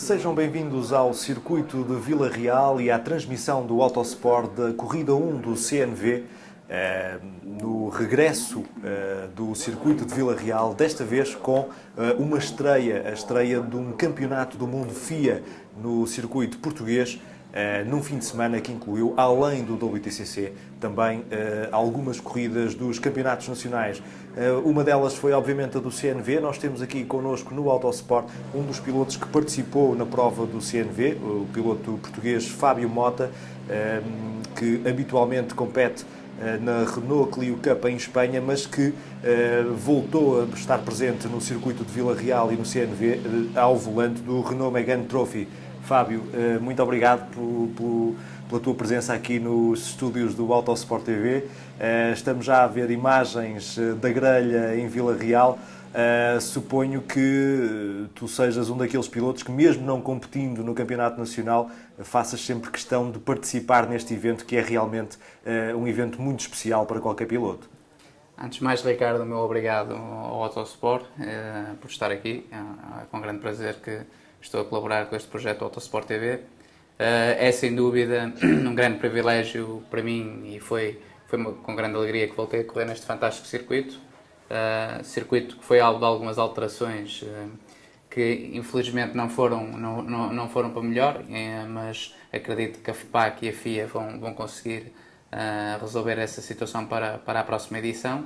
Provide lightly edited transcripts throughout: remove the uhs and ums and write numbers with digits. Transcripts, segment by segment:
Sejam bem-vindos ao circuito de Vila Real e à transmissão do Autosport da Corrida 1 do CNV, no regresso do circuito de Vila Real, desta vez com uma estreia, a estreia de um campeonato do mundo FIA no circuito português, num fim de semana que incluiu, além do WTCC, também algumas corridas dos campeonatos nacionais. Uma delas foi, obviamente, a do CNV. Nós temos aqui connosco no Autosport um dos pilotos que participou na prova do CNV, o piloto português Fábio Mota, que habitualmente compete na Renault Clio Cup em Espanha, mas que voltou a estar presente no circuito de Vila Real e no CNV ao volante do Renault Megane Trophy. Fábio, muito obrigado pela tua presença aqui nos estúdios do Autosport TV. Estamos já a ver imagens da grelha em Vila Real. Suponho que tu sejas um daqueles pilotos que, mesmo não competindo no Campeonato Nacional, faças sempre questão de participar neste evento, que é realmente um evento muito especial para qualquer piloto. Antes de mais, Ricardo, meu obrigado ao Autosport por estar aqui. É com grande prazer que estou a colaborar com este projeto Autosport TV. É sem dúvida um grande privilégio para mim e foi com grande alegria que voltei a correr neste fantástico circuito. Circuito que foi alvo de algumas alterações que infelizmente não foram para melhor, mas acredito que a FPAC e a FIA vão conseguir resolver essa situação para a próxima edição.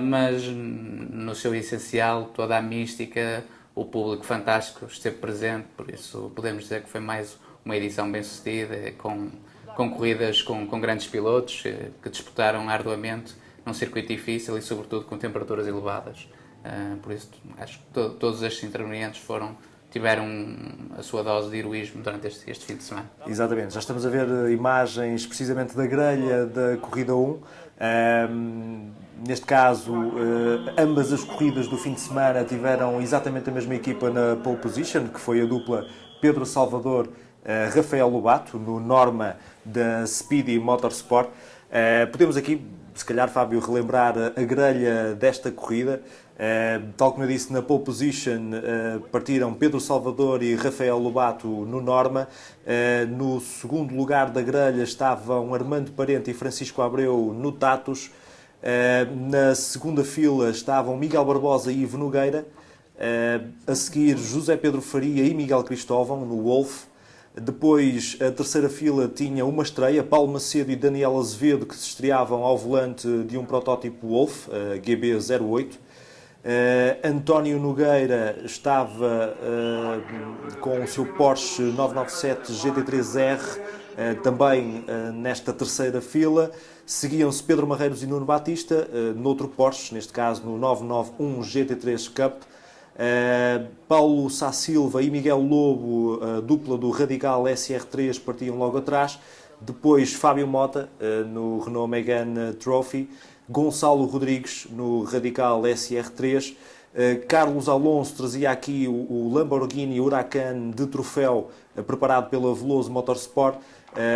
Mas no seu essencial, toda a mística, o público fantástico esteve presente, por isso podemos dizer que foi mais uma edição bem-sucedida, com corridas com grandes pilotos que disputaram arduamente num circuito difícil e sobretudo com temperaturas elevadas. Por isso acho que todos estes intervenientes tiveram a sua dose de heroísmo durante este fim de semana. Exatamente, já estamos a ver imagens precisamente da grelha da Corrida 1. Neste caso, ambas as corridas do fim de semana tiveram exatamente a mesma equipa na pole position, que foi a dupla Pedro Salvador, Rafael Lobato, no Norma da Speedy Motorsport. Podemos aqui, se calhar, Fábio, relembrar a grelha desta corrida. Tal como eu disse, na pole position partiram Pedro Salvador e Rafael Lobato no Norma. No segundo lugar da grelha estavam Armando Parente e Francisco Abreu no Tatus. Na segunda fila estavam Miguel Barbosa e Ivo Nogueira. A seguir, José Pedro Faria e Miguel Cristóvão no Wolf. Depois, a terceira fila tinha uma estreia, Paulo Macedo e Daniel Azevedo, que se estreavam ao volante de um protótipo Wolf, GB08. António Nogueira estava com o seu Porsche 997 GT3R, também nesta terceira fila. Seguiam-se Pedro Marreiros e Nuno Batista, noutro Porsche, neste caso no 991 GT3 Cup. Paulo Sá Silva e Miguel Lobo, a dupla do Radical SR3, partiam logo atrás. Depois Fábio Mota no Renault Megane Trophy, Gonçalo Rodrigues no Radical SR3, Carlos Alonso trazia aqui o Lamborghini Huracan de troféu preparado pela Veloso Motorsport.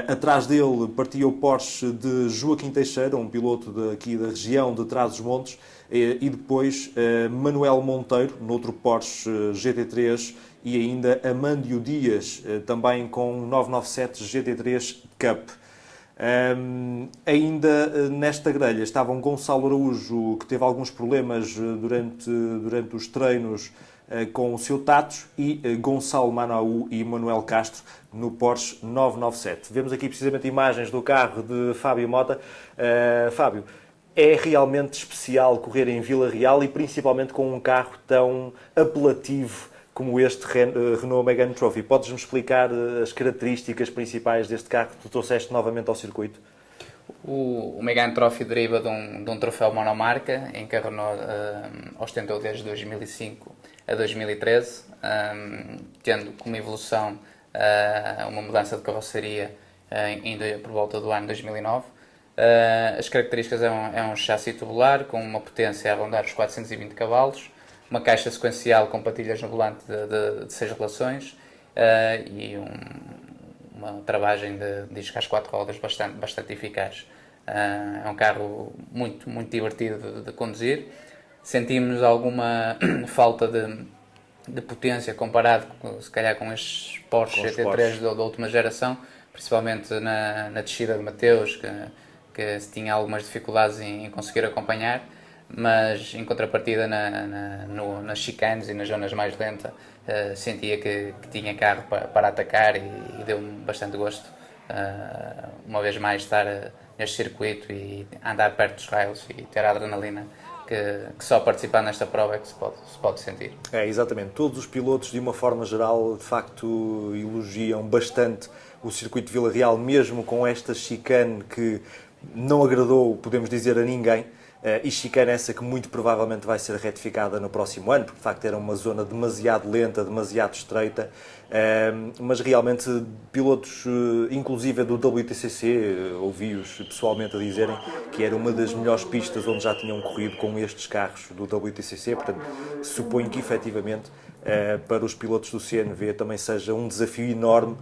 Atrás dele partia o Porsche de Joaquim Teixeira, um piloto aqui da região de Trás-os-Montes, e depois Manuel Monteiro, noutro Porsche GT3, e ainda Amândio Dias, também com 997 GT3 Cup. Ainda nesta grelha estavam Gonçalo Araújo, que teve alguns problemas durante os treinos com o seu Tatus, e Gonçalo Manaú e Manuel Castro no Porsche 997. Vemos aqui precisamente imagens do carro de Fábio Mota. Fábio, é realmente especial correr em Vila Real e principalmente com um carro tão apelativo como este Renault Megane Trophy. Podes-me explicar as características principais deste carro que tu trouxeste novamente ao circuito? O Megane Trophy deriva de um troféu monomarca em que a Renault ostentou desde 2005 a 2013, tendo como evolução uma mudança de carroceria ainda por volta do ano 2009. As características é um chassi tubular com uma potência a rondar os 420 cavalos, uma caixa sequencial com patilhas no volante de 6 relações e uma travagem de disco às 4 rodas bastante eficaz. É um carro muito, muito divertido de conduzir. Sentimos alguma falta de potência comparado, se calhar, com estes Porsche GT3 da última geração, principalmente na descida de Mateus, que se tinha algumas dificuldades em conseguir acompanhar, mas em contrapartida nas chicanes e nas zonas mais lentas sentia que tinha carro para atacar e deu-me bastante gosto uma vez mais estar neste circuito e andar perto dos rails e ter a adrenalina que só participar nesta prova é que se pode sentir. Exatamente. Todos os pilotos, de uma forma geral, de facto, elogiam bastante o circuito de Vila Real, mesmo com esta chicane que não agradou, podemos dizer, a ninguém. E chicane essa que muito provavelmente vai ser retificada no próximo ano, porque de facto era uma zona demasiado lenta, demasiado estreita, mas realmente pilotos, inclusive do WTCC, ouvi-os pessoalmente a dizerem que era uma das melhores pistas onde já tinham corrido com estes carros do WTCC, portanto suponho que efetivamente para os pilotos do CNV também seja um desafio enorme,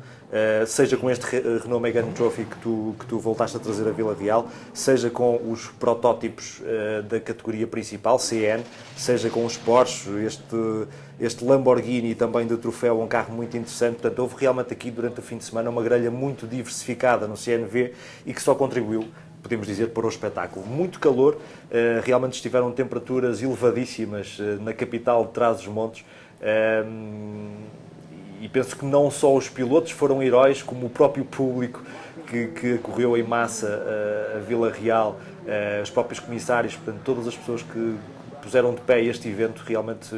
seja com este Renault Megane Trophy que tu voltaste a trazer a Vila Real, seja com os protótipos da categoria principal, CN, seja com os Porsche, este Lamborghini também de troféu, um carro muito interessante. Portanto, houve realmente aqui durante o fim de semana uma grelha muito diversificada no CNV e que só contribuiu, podemos dizer, para o espetáculo. Muito calor, realmente estiveram temperaturas elevadíssimas na capital de Trás-os-Montes. E penso que não só os pilotos foram heróis, como o próprio público que correu em massa a Vila Real, os próprios comissários, portanto, todas as pessoas que puseram de pé este evento realmente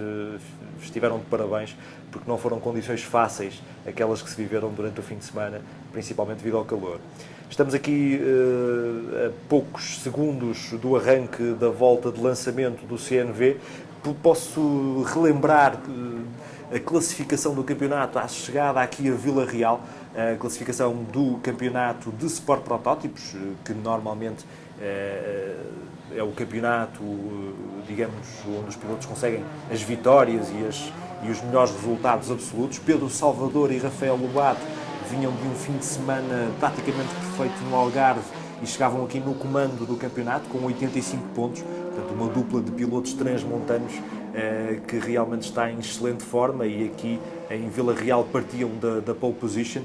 estiveram de parabéns, porque não foram condições fáceis aquelas que se viveram durante o fim de semana, principalmente devido ao calor. Estamos aqui a poucos segundos do arranque da volta de lançamento do CNV. Posso relembrar a classificação do campeonato à chegada aqui a Vila Real, a classificação do campeonato de Sport Protótipos, que normalmente é o campeonato, digamos, onde os pilotos conseguem as vitórias e os melhores resultados absolutos. Pedro Salvador e Rafael Lobato vinham de um fim de semana praticamente perfeito no Algarve e chegavam aqui no comando do campeonato com 85 pontos, portanto uma dupla de pilotos transmontanos que realmente está em excelente forma e aqui em Vila Real partiam da pole position.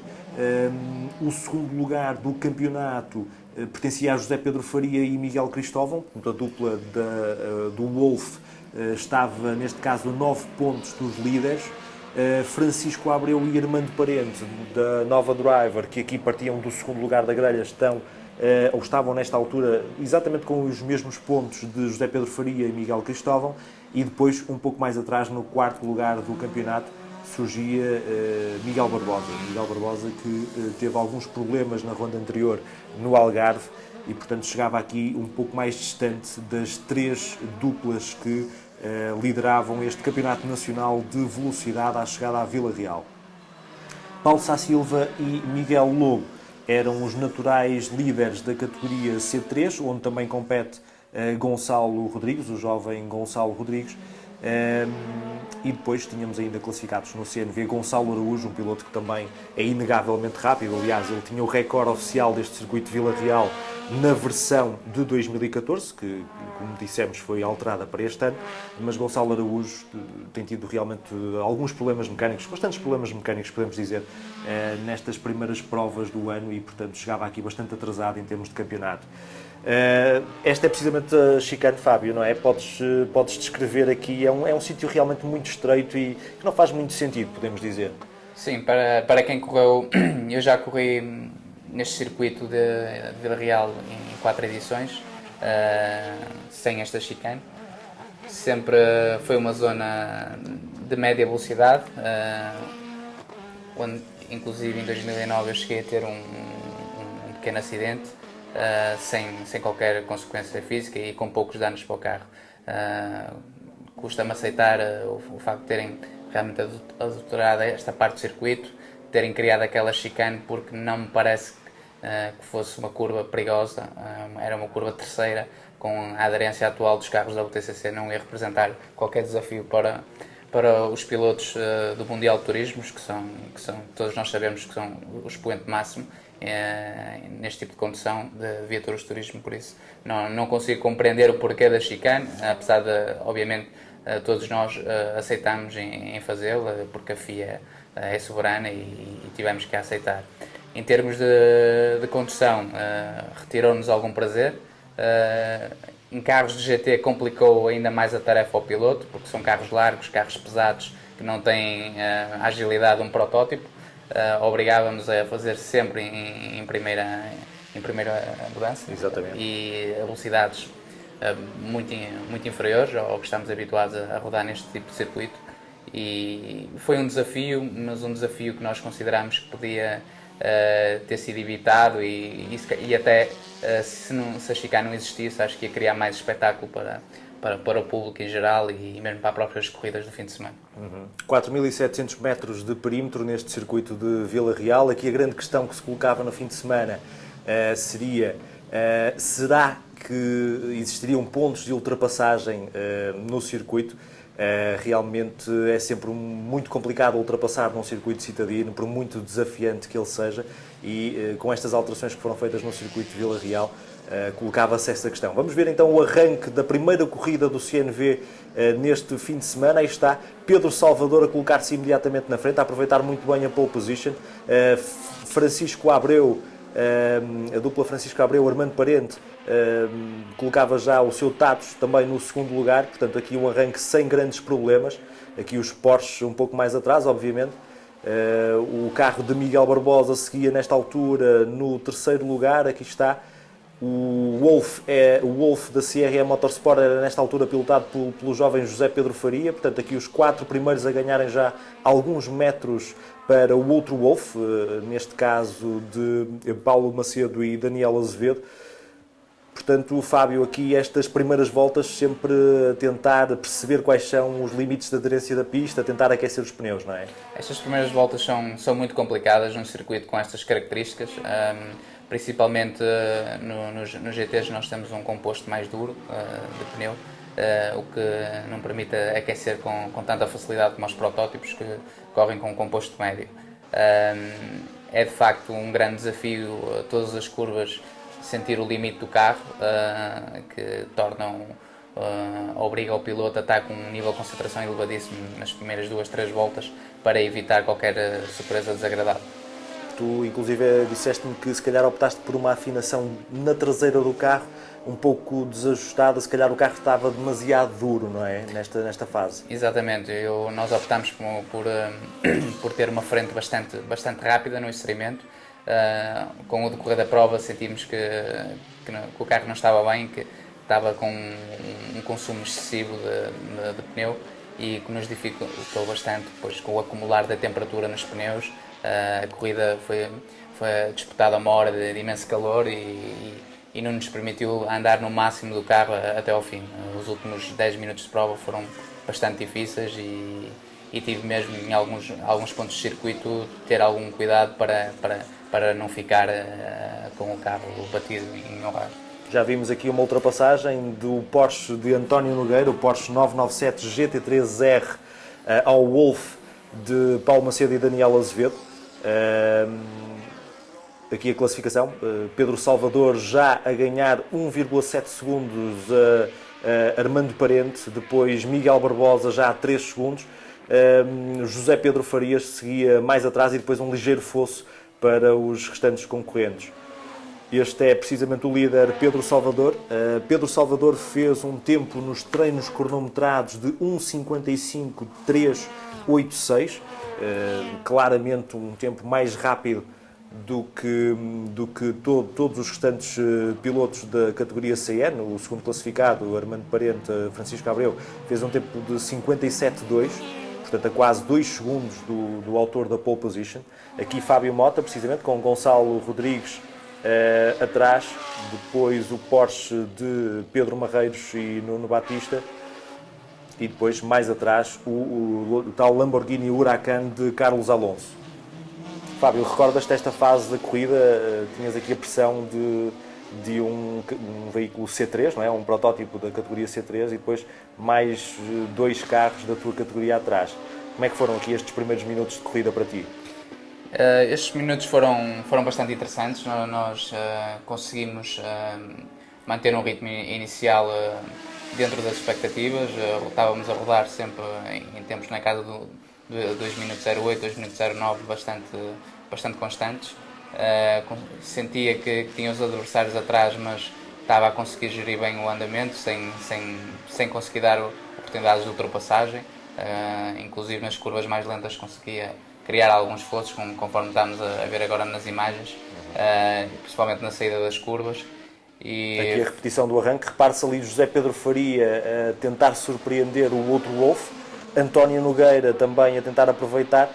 O segundo lugar do campeonato pertencia a José Pedro Faria e Miguel Cristóvão, portanto a dupla do Wolf estava neste caso a 9 pontos dos líderes. Francisco Abreu e Armando Parente da Nova Driver, que aqui partiam do segundo lugar da grelha, estavam nesta altura exatamente com os mesmos pontos de José Pedro Faria e Miguel Cristóvão, e depois um pouco mais atrás, no quarto lugar do campeonato, surgia Miguel Barbosa que teve alguns problemas na ronda anterior no Algarve e portanto chegava aqui um pouco mais distante das três duplas que lideravam este campeonato nacional de velocidade à chegada à Vila Real. Paulo Sá Silva e Miguel Lobo eram os naturais líderes da categoria C3, onde também compete Gonçalo Rodrigues, o jovem Gonçalo Rodrigues, e depois tínhamos ainda classificados no CNV Gonçalo Araújo, um piloto que também é inegavelmente rápido. Aliás, ele tinha o recorde oficial deste circuito de Vila Real na versão de 2014, que, como dissemos, foi alterada para este ano, mas Gonçalo Araújo tem tido realmente alguns problemas mecânicos, bastantes problemas mecânicos, podemos dizer, nestas primeiras provas do ano e, portanto, chegava aqui bastante atrasado em termos de campeonato. Esta é precisamente a chicane, Fábio, não é? Podes descrever aqui, é um sítio realmente muito estreito e que não faz muito sentido, podemos dizer. Sim, para quem correu, eu já corri neste circuito de Vila Real em 4 edições, sem esta chicane. Sempre foi uma zona de média velocidade, onde inclusive em 2009 eu cheguei a ter um pequeno acidente, sem qualquer consequência física e com poucos danos para o carro. Custa-me aceitar o facto de terem realmente adulterado esta parte do circuito, terem criado aquela chicane, porque não me parece que fosse uma curva perigosa. Era uma curva terceira, com a aderência atual dos carros da WTCC, não ia representar qualquer desafio para os pilotos do Mundial de Turismos, que são, todos nós sabemos que são o expoente máximo neste tipo de condução de viaturas de turismo. Por isso não consigo compreender o porquê da chicane, apesar de, obviamente, todos nós aceitamos em fazê-la, porque a FIA é soberana e tivemos que a aceitar. Em termos de condução, retirou-nos algum prazer. Em carros de GT complicou ainda mais a tarefa ao piloto, porque são carros largos, carros pesados, que não têm a agilidade de um protótipo. Obrigava-nos a fazer sempre em primeira mudança. Exatamente. E a velocidades muito inferiores ao que estamos habituados a rodar neste tipo de circuito. E foi um desafio, mas um desafio que nós consideramos que podia ter sido evitado e até se a chicane não existisse, acho que ia criar mais espetáculo para o público em geral e mesmo para as próprias corridas do fim de semana. 4.700 metros de perímetro neste circuito de Vila Real. Aqui a grande questão que se colocava no fim de semana seria: será que existiriam pontos de ultrapassagem no circuito? Realmente é sempre muito complicado ultrapassar num circuito citadino, por muito desafiante que ele seja, e com estas alterações que foram feitas no circuito de Vila Real, colocava-se essa questão. Vamos ver então o arranque da primeira corrida do CNV neste fim de semana. Aí está Pedro Salvador a colocar-se imediatamente na frente, a aproveitar muito bem a pole position. Francisco Abreu, a dupla Francisco Abreu, Armando Parente, colocava já o seu Tatos também no segundo lugar, portanto aqui um arranque sem grandes problemas. Aqui os Porsche um pouco mais atrás, obviamente. O carro de Miguel Barbosa seguia nesta altura no terceiro lugar. Aqui está o Wolf da CRE Motorsport, era nesta altura pilotado pelo jovem José Pedro Faria. Portanto aqui os 4 primeiros a ganharem já alguns metros para o outro Wolf, neste caso de Paulo Macedo e Daniel Azevedo. Portanto, Fábio, aqui estas primeiras voltas sempre a tentar perceber quais são os limites de aderência da pista, a tentar aquecer os pneus, não é? Estas primeiras voltas são muito complicadas num circuito com estas características, principalmente nos GTs nós temos um composto mais duro de pneu, o que não permite aquecer com tanta facilidade como os protótipos que correm com um composto médio. É de facto um grande desafio todas as curvas sentir o limite do carro, que obriga o piloto a estar com um nível de concentração elevadíssimo nas primeiras 2-3 voltas para evitar qualquer surpresa desagradável. Tu, inclusive, disseste-me que se calhar optaste por uma afinação na traseira do carro um pouco desajustada, se calhar o carro estava demasiado duro, não é? Nesta fase. Exatamente, nós optámos por ter uma frente bastante rápida no inserimento. Com o decorrer da prova sentimos que o carro não estava bem, que estava com um consumo excessivo de pneu e que nos dificultou bastante, pois com o acumular da temperatura nos pneus. A corrida foi disputada a uma hora de imenso calor e não nos permitiu andar no máximo do carro até ao fim. Os últimos 10 minutos de prova foram bastante difíceis e tive mesmo em alguns pontos de circuito ter algum cuidado para não ficar com o carro batido em horário. Já vimos aqui uma ultrapassagem do Porsche de António Nogueira, o Porsche 997 GT3R ao Wolf de Paulo Macedo e Daniel Azevedo. Aqui a classificação, Pedro Salvador já a ganhar 1,7 segundos a Armando Parente, depois Miguel Barbosa já a 3 segundos, José Pedro Farias seguia mais atrás e depois um ligeiro fosso para os restantes concorrentes. Este é precisamente o líder Pedro Salvador. Pedro Salvador fez um tempo nos treinos cronometrados de 1:55.386, claramente um tempo mais rápido do que todos os restantes pilotos da categoria CN. O segundo classificado, Armando Parente, Francisco Abreu, fez um tempo de 57.2, portanto a quase 2 segundos do autor da pole position. Aqui Fábio Mota, precisamente, com Gonçalo Rodrigues atrás, depois o Porsche de Pedro Marreiros e Nuno Batista, e depois mais atrás o tal Lamborghini Huracan de Carlos Alonso. Fábio, recordas-te esta fase da corrida? Tinhas aqui a pressão de um veículo C3, não é? Um protótipo da categoria C3 e depois mais 2 carros da tua categoria atrás. Como é que foram aqui estes primeiros minutos de corrida para ti? Estes minutos foram bastante interessantes. Nós conseguimos manter um ritmo inicial dentro das expectativas. Estávamos a rodar sempre em tempos na casa de 2 minutos 08, 2 minutos 09, bastante constantes. Sentia que tinha os adversários atrás, mas estava a conseguir gerir bem o andamento, sem conseguir dar oportunidades de ultrapassagem. Inclusive nas curvas mais lentas conseguia criar alguns fossos, conforme estamos a ver agora nas imagens, principalmente na saída das curvas. E aqui a repetição do arranque, repare-se ali José Pedro Faria a tentar surpreender o outro Wolf, António Nogueira também a tentar aproveitar,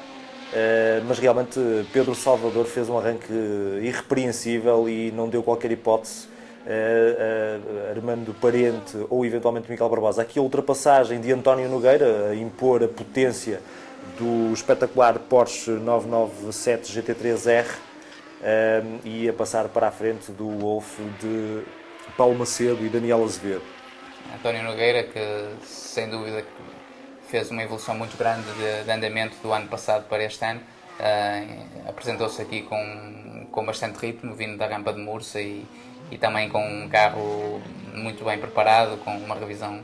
mas realmente Pedro Salvador fez um arranque irrepreensível e não deu qualquer hipótese Armando Parente ou eventualmente Miguel Barbosa. Aqui a ultrapassagem de António Nogueira a impor a potência do espetacular Porsche 997 GT3R e a passar para a frente do Wolf de Paulo Macedo e Daniel Azevedo. António Nogueira, que sem dúvida fez uma evolução muito grande de andamento do ano passado para este ano, apresentou-se aqui com bastante ritmo, vindo da rampa de Mursa e também com um carro muito bem preparado, com uma revisão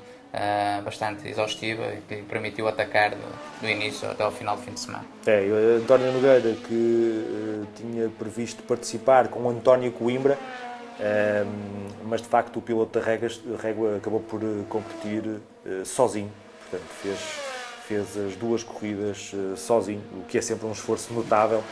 bastante exaustiva, que lhe permitiu atacar do início até ao final do fim de semana. António Nogueira, que tinha previsto participar com António Coimbra, mas de facto o piloto da Régua acabou por competir sozinho, portanto fez as duas corridas sozinho, o que é sempre um esforço notável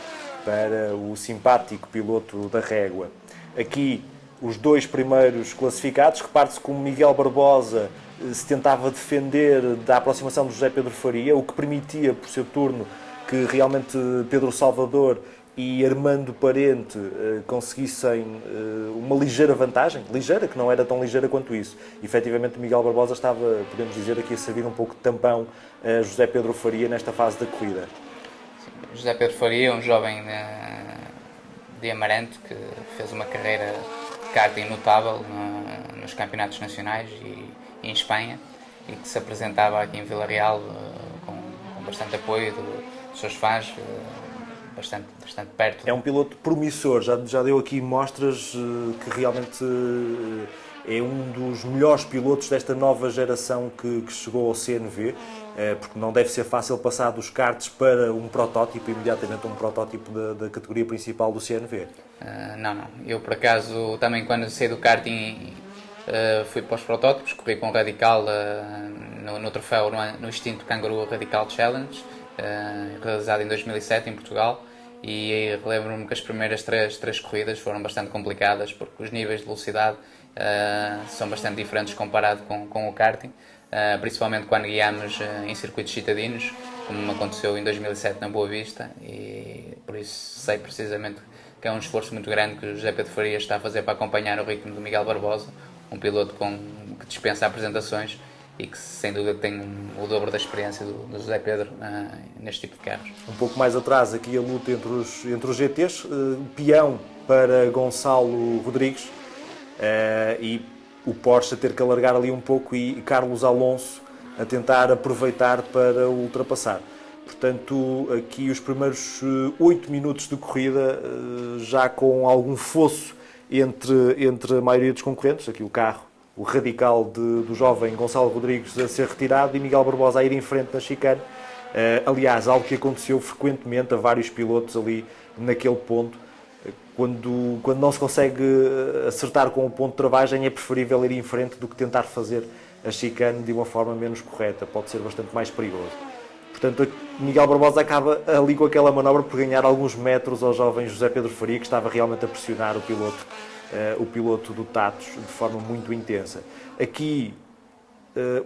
para o simpático piloto da Régua. Aqui os dois primeiros classificados, repare-se como Miguel Barbosa se tentava defender da aproximação de José Pedro Faria, o que permitia, por seu turno, que realmente Pedro Salvador e Armando Parente conseguissem uma ligeira vantagem, ligeira, que não era tão ligeira quanto isso. E, efetivamente, Miguel Barbosa estava, podemos dizer, aqui a servir um pouco de tampão a José Pedro Faria nesta fase da corrida. Sim, José Pedro Faria, um jovem de Amarante, que fez uma carreira de karting notável nos campeonatos nacionais e em Espanha, e que se apresentava aqui em Vila Real com bastante apoio dos seus fãs, bastante perto. É um piloto promissor, já deu aqui mostras que realmente é um dos melhores pilotos desta nova geração que chegou ao CNV, porque não deve ser fácil passar dos karts para um protótipo, imediatamente um protótipo da categoria principal do CNV. Não. Eu, por acaso, também quando saí do karting, fui para os protótipos, corri com o Radical no troféu, no extinto Canguru Radical Challenge, realizado em 2007 em Portugal, e lembro-me que as primeiras três corridas foram bastante complicadas, porque os níveis de velocidade são bastante diferentes comparado com o karting, principalmente quando guiamos em circuitos citadinos, como aconteceu em 2007 na Boa Vista, e por isso sei precisamente que é um esforço muito grande que o José Pedro Faria está a fazer para acompanhar o ritmo do Miguel Barbosa, um piloto que dispensa apresentações e que sem dúvida tem o dobro da experiência do José Pedro neste tipo de carros. Um pouco mais atrás aqui a luta entre os GTs, peão para Gonçalo Rodrigues e o Porsche a ter que alargar ali um pouco e Carlos Alonso a tentar aproveitar para o ultrapassar. Portanto, aqui os primeiros 8 minutos de corrida já com algum fosso entre a maioria dos concorrentes, aqui o carro, o Radical do jovem Gonçalo Rodrigues a ser retirado e Miguel Barbosa a ir em frente na chicane. Aliás, algo que aconteceu frequentemente a vários pilotos ali naquele ponto. Quando não se consegue acertar com o ponto de travagem, é preferível ir em frente do que tentar fazer a chicane de uma forma menos correta. Pode ser bastante mais perigoso. Portanto, Miguel Barbosa acaba ali com aquela manobra por ganhar alguns metros ao jovem José Pedro Faria, que estava realmente a pressionar o piloto do Tatos de forma muito intensa. Aqui,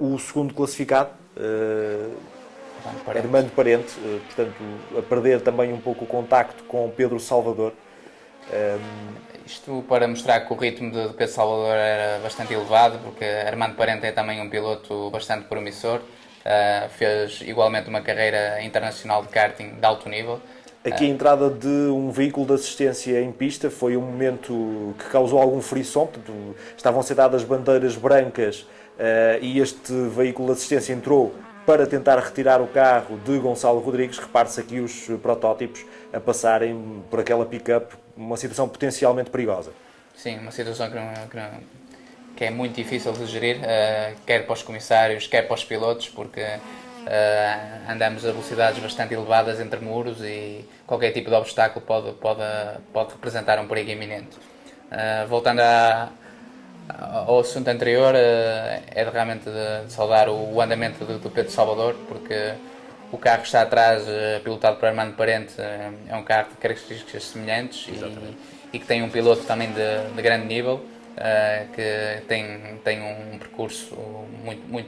o segundo classificado, Armando Parente, portanto, a perder também um pouco o contacto com Pedro Salvador. Isto para mostrar que o ritmo de Pedro Salvador era bastante elevado, porque Armando Parente é também um piloto bastante promissor. Fez igualmente uma carreira internacional de karting de alto nível. Aqui a entrada de um veículo de assistência em pista foi um momento que causou algum frisson. Estavam a ser dadas bandeiras brancas e este veículo de assistência entrou para tentar retirar o carro de Gonçalo Rodrigues. Repare-se aqui os protótipos a passarem por aquela pick-up, uma situação potencialmente perigosa. Sim, uma situação que é muito difícil de gerir, quer para os comissários, quer para os pilotos, porque andamos a velocidades bastante elevadas entre muros e qualquer tipo de obstáculo pode representar um perigo iminente. Voltando ao assunto anterior, realmente de saudar o andamento do Pedro Salvador, porque o carro que está atrás, pilotado por Armando Parente, é um carro de características semelhantes e que tem um piloto também de grande nível, que tem um percurso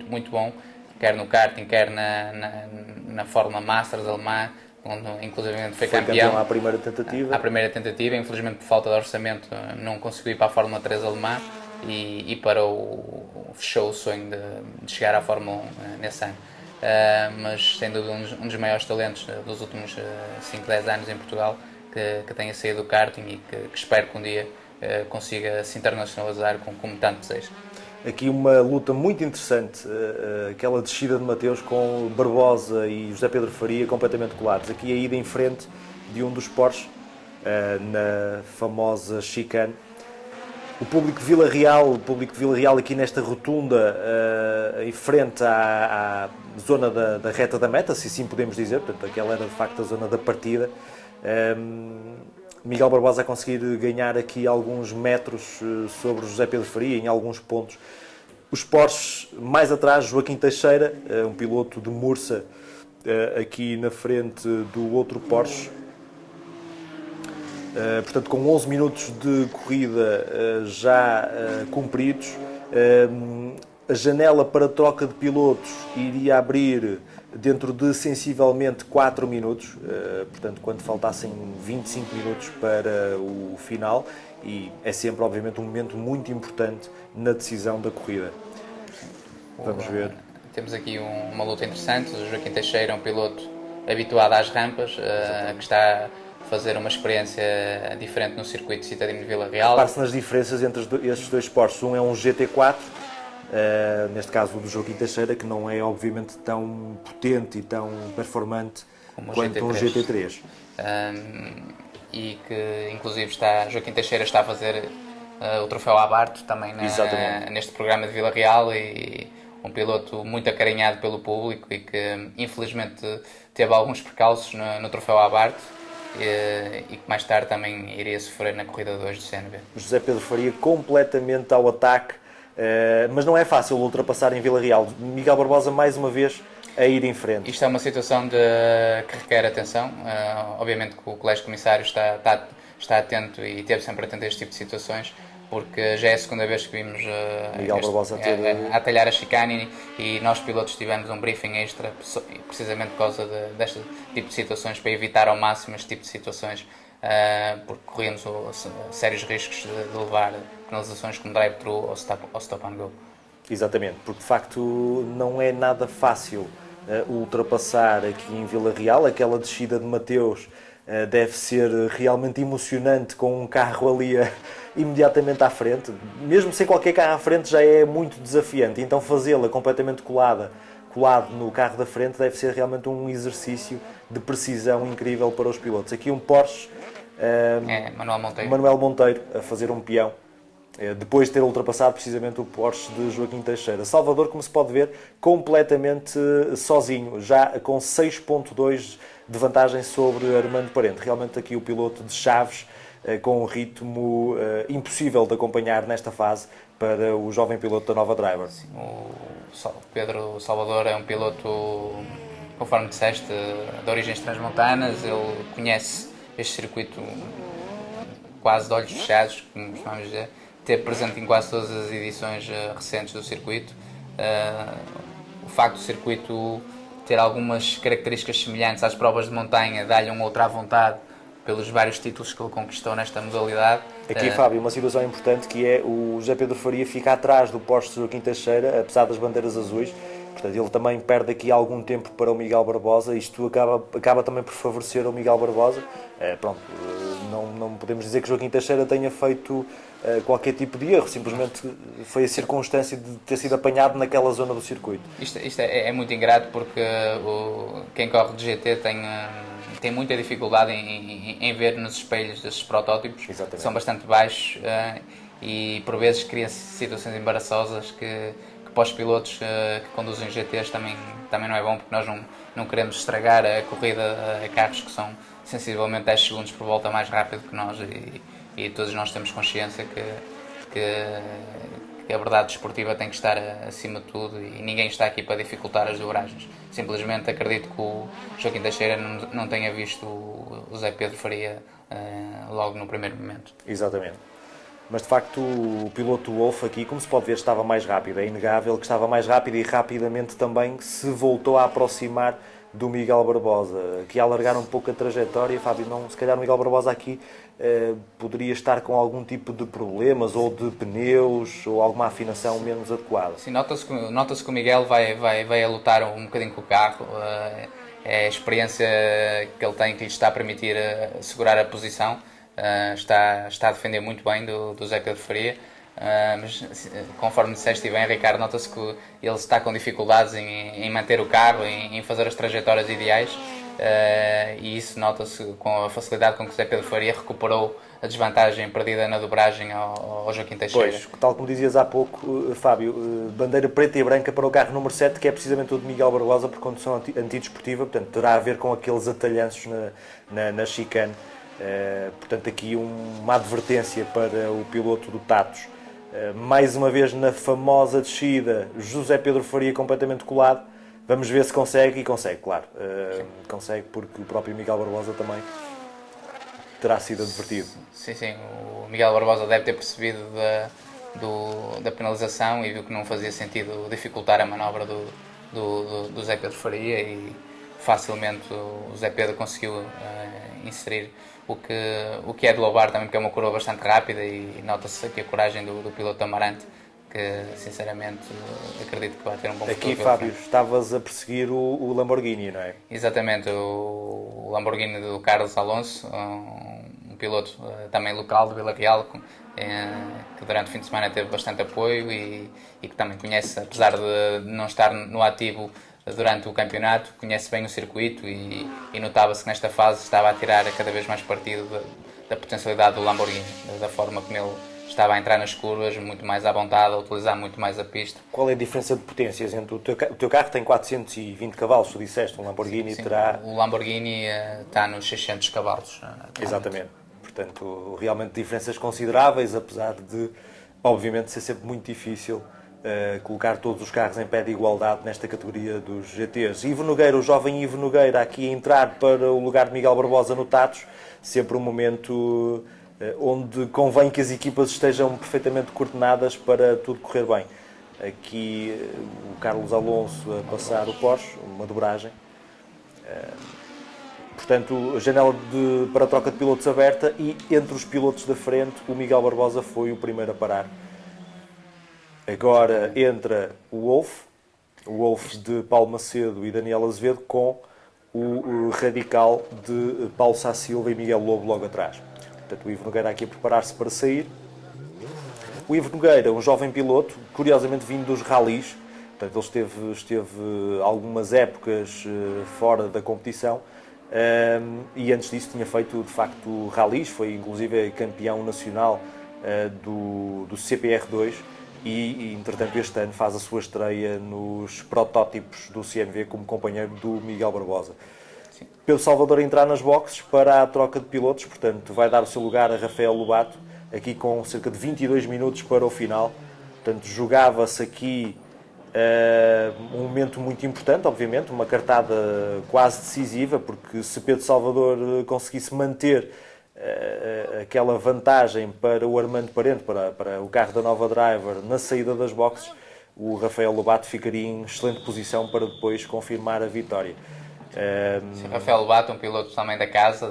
muito bom, quer no karting, quer na Fórmula Masters alemã, onde inclusive foi campeão à primeira tentativa. À primeira tentativa, infelizmente por falta de orçamento não conseguiu ir para a Fórmula 3 alemã e fechou o sonho de chegar à Fórmula 1 nesse ano. Mas sem dúvida um dos maiores talentos dos últimos 5, 10 anos em Portugal, que tenha saído do karting e que espero que um dia consiga se internacionalizar como tanto deseja. Aqui uma luta muito interessante, aquela descida de Mateus com Barbosa e José Pedro Faria completamente colados. Aqui a ida em frente de um dos Porsche, na famosa chicane. O público de Vila Real aqui nesta rotunda, em frente à zona da reta da meta, se assim podemos dizer, portanto aquela era de facto a zona da partida. Miguel Barbosa a conseguir ganhar aqui alguns metros sobre José Pedro Faria, em alguns pontos. Os Porsches mais atrás, Joaquim Teixeira, um piloto de Mursa, aqui na frente do outro Porsche. Portanto, com 11 minutos de corrida já cumpridos, a janela para troca de pilotos iria abrir dentro de sensivelmente 4 minutos, portanto, quando faltassem 25 minutos para o final, e é sempre, obviamente, um momento muito importante na decisão da corrida. Vamos ver. Temos aqui uma luta interessante. O Joaquim Teixeira é um piloto habituado às rampas, que está a fazer uma experiência diferente no circuito citadino de Vila Real. Repare-se nas diferenças entre estes dois Porsches. Um é um GT4, neste caso o do Joaquim Teixeira, que não é obviamente tão potente e tão performante quanto um GT3. E que inclusive Joaquim Teixeira está a fazer o troféu Abarth também neste programa de Vila Real, e um piloto muito acarinhado pelo público e que infelizmente teve alguns percalços no troféu Abarth e que mais tarde também iria sofrer na corrida 2 do CNV. José Pedro Faria completamente ao ataque, mas não é fácil ultrapassar em Vila Real. Miguel Barbosa mais uma vez a ir em frente. Isto é uma situação que requer atenção. Obviamente que o Colégio Comissário está atento e esteve sempre atento a este tipo de situações, porque já é a segunda vez que vimos Miguel Barbosa a talhar a chicane, e nós pilotos tivemos um briefing extra precisamente por causa deste tipo de situações, para evitar ao máximo este tipo de situações, porque corríamos sérios riscos de levar penalizações como drive-thru ou stop and go. Exatamente, porque de facto não é nada fácil ultrapassar aqui em Vila Real. Aquela descida de Mateus deve ser realmente emocionante, com um carro ali imediatamente à frente. Mesmo sem qualquer carro à frente já é muito desafiante, então fazê-la completamente colado no carro da frente deve ser realmente um exercício de precisão incrível para os pilotos. Aqui um Porsche, Manuel Monteiro a fazer um peão, depois de ter ultrapassado precisamente o Porsche de Joaquim Teixeira. Salvador, como se pode ver, completamente sozinho, já com 6.2 de vantagem sobre Armando Parente. Realmente aqui o piloto de Chaves, com um ritmo impossível de acompanhar nesta fase para o jovem piloto da Nova Driver. Sim, o Pedro Salvador é um piloto, conforme disseste, de origens transmontanas. Ele conhece este circuito quase de olhos fechados, como costumamos dizer. Esteve presente em quase todas as edições recentes do circuito. O facto do circuito ter algumas características semelhantes às provas de montanha dá-lhe um outro à vontade pelos vários títulos que ele conquistou nesta modalidade. Aqui, Fábio, uma situação importante, que é o José Pedro Faria fica atrás do Porsche de Joaquim Teixeira, apesar das bandeiras azuis. Portanto, ele também perde aqui algum tempo para o Miguel Barbosa. Isto acaba também por favorecer o Miguel Barbosa. Não podemos dizer que Joaquim Teixeira tenha feito qualquer tipo de erro, simplesmente foi a circunstância de ter sido apanhado naquela zona do circuito. Isto é muito ingrato, porque quem corre de GT tem muita dificuldade em ver nos espelhos desses protótipos. Exatamente. Que são bastante baixos, e por vezes cria situações embaraçosas que para os pilotos que conduzem GTs também não é bom, porque nós não queremos estragar a corrida a carros que são sensivelmente 10 segundos por volta mais rápido que nós, e todos nós temos consciência que a verdade desportiva tem que estar acima de tudo, e ninguém está aqui para dificultar as dobragens. Simplesmente acredito que o Joaquim Teixeira não tenha visto o Zé Pedro Faria logo no primeiro momento. Exatamente. Mas de facto o piloto Wolff aqui, como se pode ver, estava mais rápido. É inegável que estava mais rápido e rapidamente também se voltou a aproximar do Miguel Barbosa, que ia alargar um pouco a trajetória. Fábio, se calhar o Miguel Barbosa aqui poderia estar com algum tipo de problemas, ou de pneus, ou alguma afinação menos adequada. Sim, nota-se que o Miguel vai a lutar um bocadinho com o carro. É a experiência que ele tem que lhe está a permitir segurar a posição. Está a defender muito bem do Zé Pedro Faria, mas conforme disseste bem, Ricardo, nota-se que ele está com dificuldades em manter o carro, em fazer as trajetórias ideais, e isso nota-se com a facilidade com que o Zé Pedro Faria recuperou a desvantagem perdida na dobragem ao Joaquim Teixeira. Pois, tal como dizias há pouco, Fábio, bandeira preta e branca para o carro número 7, que é precisamente o de Miguel Barbosa, por condução antidesportiva, portanto terá a ver com aqueles atalhanços na chicane. Portanto, aqui uma advertência para o piloto do Tatos. Mais uma vez na famosa descida, José Pedro Faria completamente colado. Vamos ver se consegue, e consegue, claro. Consegue, porque o próprio Miguel Barbosa também terá sido advertido. Sim, o Miguel Barbosa deve ter percebido da penalização e viu que não fazia sentido dificultar a manobra do Zé Pedro Faria, e facilmente o Zé Pedro conseguiu inserir o que é de louvar também, porque é uma curva bastante rápida, e nota-se aqui a coragem do piloto Amarante, que sinceramente acredito que vai ter um bom futuro. Aqui, Fábio, estavas a perseguir o Lamborghini, não é? Exatamente, o Lamborghini do Carlos Alonso, um piloto também local de Vila Real, que durante o fim de semana teve bastante apoio, e que também conhece, apesar de não estar no ativo durante o campeonato, conhece bem o circuito, e notava-se que nesta fase estava a tirar cada vez mais partido da potencialidade do Lamborghini, da forma como ele estava a entrar nas curvas muito mais à vontade, a utilizar muito mais a pista. Qual é a diferença de potências entre o teu carro? Tem 420 cavalos, tu disseste, um Lamborghini Sim, terá... O Lamborghini está nos 600 cavalos. Exatamente. Portanto, realmente diferenças consideráveis, apesar de, obviamente, ser sempre muito difícil colocar todos os carros em pé de igualdade nesta categoria dos GTs. Ivo Nogueira, o jovem Ivo Nogueira, aqui a entrar para o lugar de Miguel Barbosa no Tatos, sempre um momento onde convém que as equipas estejam perfeitamente coordenadas para tudo correr bem. Aqui o Carlos Alonso a passar o Porsche, uma dobragem. Portanto, a janela para a troca de pilotos aberta, e entre os pilotos da frente o Miguel Barbosa foi o primeiro a parar. Agora entra o Wolff de Paulo Macedo e Daniel Azevedo, com o radical de Paulo Sá Silva e Miguel Lobo logo atrás. Portanto, o Ivo Nogueira aqui a preparar-se para sair. O Ivo Nogueira, um jovem piloto, curiosamente vindo dos ralis. Portanto, ele esteve algumas épocas fora da competição, e antes disso tinha feito, de facto, ralis. Foi inclusive campeão nacional do CPR2, e entretanto este ano faz a sua estreia nos protótipos do CMV como companheiro do Miguel Barbosa. Sim. Pedro Salvador a entrar nas boxes para a troca de pilotos, portanto vai dar o seu lugar a Rafael Lobato, aqui com cerca de 22 minutos para o final. Portanto, jogava-se aqui um momento muito importante, obviamente, uma cartada quase decisiva, porque se Pedro Salvador conseguisse manter aquela vantagem para o Armando Parente, para o carro da Nova Driver, na saída das boxes, o Rafael Lobato ficaria em excelente posição para depois confirmar a vitória. Sim, Rafael Lobato, um piloto também da casa,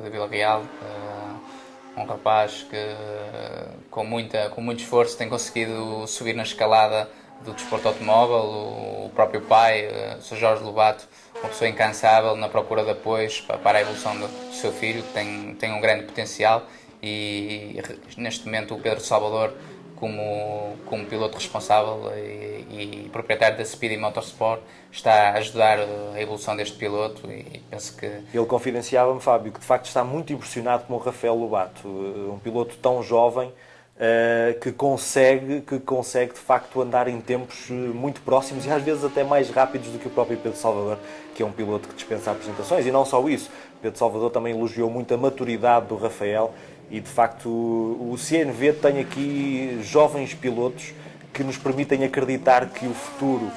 de Vila Real, um rapaz que com muito esforço tem conseguido subir na escalada do desporto automóvel. O próprio pai, o Sr. Jorge Lobato, uma pessoa incansável na procura de apoios para a evolução do seu filho, que tem um grande potencial, e neste momento o Pedro Salvador, como piloto responsável e proprietário da Speedy Motorsport, está a ajudar a evolução deste piloto, e penso que... Ele confidenciava-me, Fábio, que de facto está muito impressionado com o Rafael Lobato, um piloto tão jovem, que consegue de facto andar em tempos muito próximos e às vezes até mais rápidos do que o próprio Pedro Salvador, que é um piloto que dispensa apresentações. E não só isso, Pedro Salvador também elogiou muito a maturidade do Rafael e de facto o CNV tem aqui jovens pilotos que nos permitem acreditar que o futuro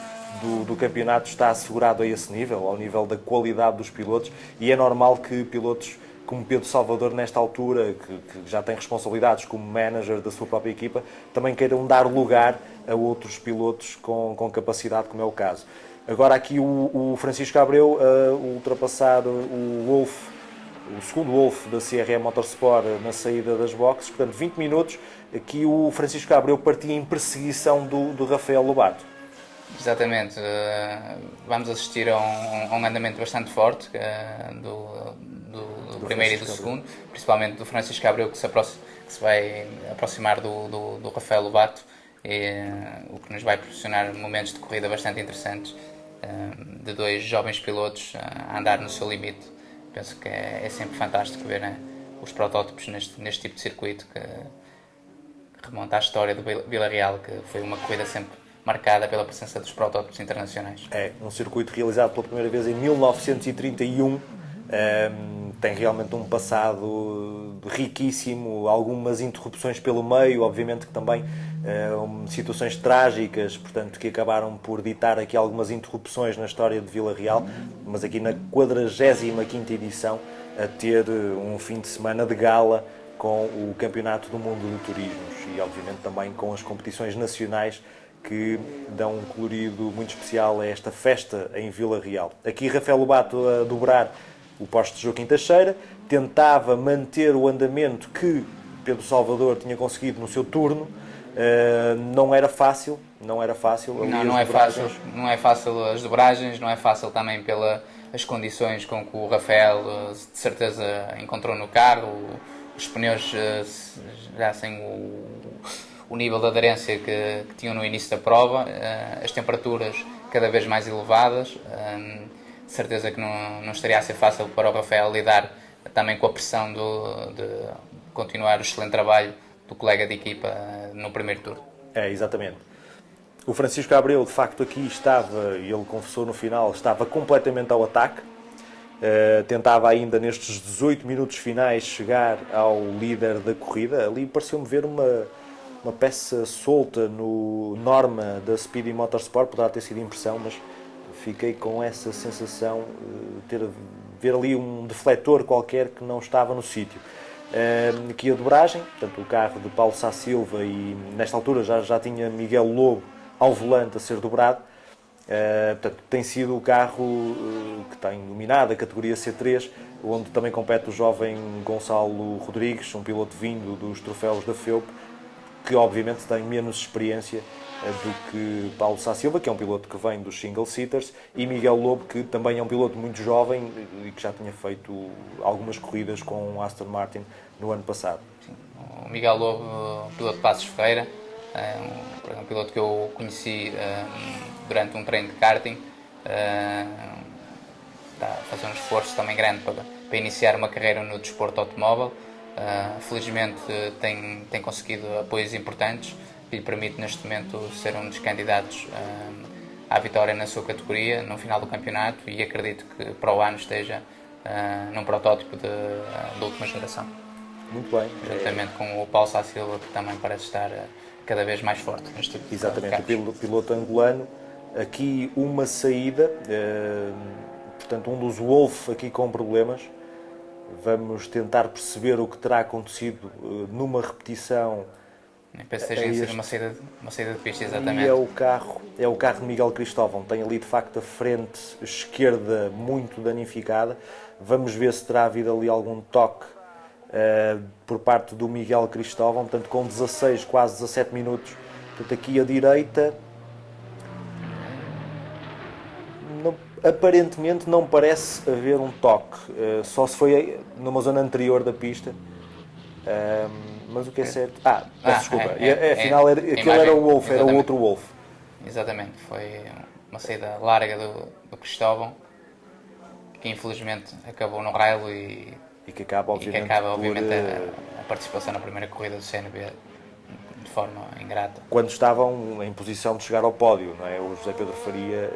do campeonato está assegurado a esse nível, ao nível da qualidade dos pilotos, e é normal que pilotos como Pedro Salvador, nesta altura, que já tem responsabilidades como manager da sua própria equipa, também queiram dar lugar a outros pilotos com capacidade, como é o caso. Agora aqui o Francisco Abreu ultrapassar o segundo Wolf da CRM Motorsport na saída das boxes, portanto 20 minutos, aqui o Francisco Abreu partia em perseguição do Rafael Lobato. Exatamente, vamos assistir a um andamento bastante forte do primeiro e do segundo, principalmente do Francisco Abreu, que se vai aproximar do Rafael Lobato, o que nos vai proporcionar momentos de corrida bastante interessantes, de dois jovens pilotos a andar no seu limite. Penso que é sempre fantástico ver os protótipos neste tipo de circuito, que remonta à história do Vila Real, que foi uma corrida sempre marcada pela presença dos protótipos internacionais. É um circuito realizado pela primeira vez em 1931, tem realmente um passado riquíssimo, algumas interrupções pelo meio, obviamente que também situações trágicas, portanto, que acabaram por ditar aqui algumas interrupções na história de Vila Real, mas aqui na 45ª edição a ter um fim de semana de gala com o Campeonato do Mundo de Turismos e obviamente também com as competições nacionais que dão um colorido muito especial a esta festa em Vila Real. Aqui Rafael Lobato a dobrar o posto de Joaquim Teixeira, tentava manter o andamento que Pedro Salvador tinha conseguido no seu turno, não era fácil. Não é fácil as dobragens, não é fácil também pelas condições com que o Rafael de certeza encontrou no carro, os pneus já sem o nível de aderência que tinham no início da prova, as temperaturas cada vez mais elevadas, certeza que não estaria a ser fácil para o Rafael lidar também com a pressão de continuar o excelente trabalho do colega de equipa no primeiro turno. Exatamente. O Francisco Abreu, de facto, aqui estava, e ele confessou no final, estava completamente ao ataque, tentava ainda nestes 18 minutos finais chegar ao líder da corrida. Ali pareceu-me ver uma peça solta no norma da Speedy Motorsport, poderá ter sido impressão, mas fiquei com essa sensação de ver ali um defletor qualquer que não estava no sítio. Aqui a dobragem, portanto o carro de Paulo Sá Silva, e nesta altura já tinha Miguel Lobo ao volante a ser dobrado. Portanto, tem sido o carro que tem dominado a categoria C3, onde também compete o jovem Gonçalo Rodrigues, um piloto vindo dos troféus da FEUP, que obviamente tem menos experiência do que Paulo Sá Silva, que é um piloto que vem dos single seaters, e Miguel Lobo, que também é um piloto muito jovem e que já tinha feito algumas corridas com o Aston Martin no ano passado. Sim. O Miguel Lobo, piloto de Passos Ferreira, é um piloto que eu conheci durante um treino de karting, está a fazer um esforço também grande para iniciar uma carreira no desporto automóvel. Felizmente tem conseguido apoios importantes que lhe permite neste momento ser um dos candidatos à vitória na sua categoria no final do campeonato, e acredito que para o ano esteja num protótipo da última geração. Muito bem. Juntamente com o Paulo Sá Silva, que também parece estar cada vez mais forte neste tipo de Exatamente, o piloto angolano. Aqui uma saída, portanto um dos Wolf aqui com problemas. Vamos tentar perceber o que terá acontecido numa repetição. Penso que seja uma saída de pista, exatamente. E é o carro de Miguel Cristóvão. Tem ali de facto a frente esquerda muito danificada. Vamos ver se terá havido ali algum toque por parte do Miguel Cristóvão. Portanto, com 16, quase 17 minutos. Portanto, aqui à direita. Aparentemente não parece haver um toque, só se foi numa zona anterior da pista, mas o que é certo... peço desculpa, afinal aquele era o Wolf, era o outro Wolf. Exatamente, foi uma saída larga do Cristóvão, que infelizmente acabou no railo e que acaba obviamente a participação na primeira corrida do CNB de forma ingrata. Quando estavam em posição de chegar ao pódio, não é? O José Pedro Faria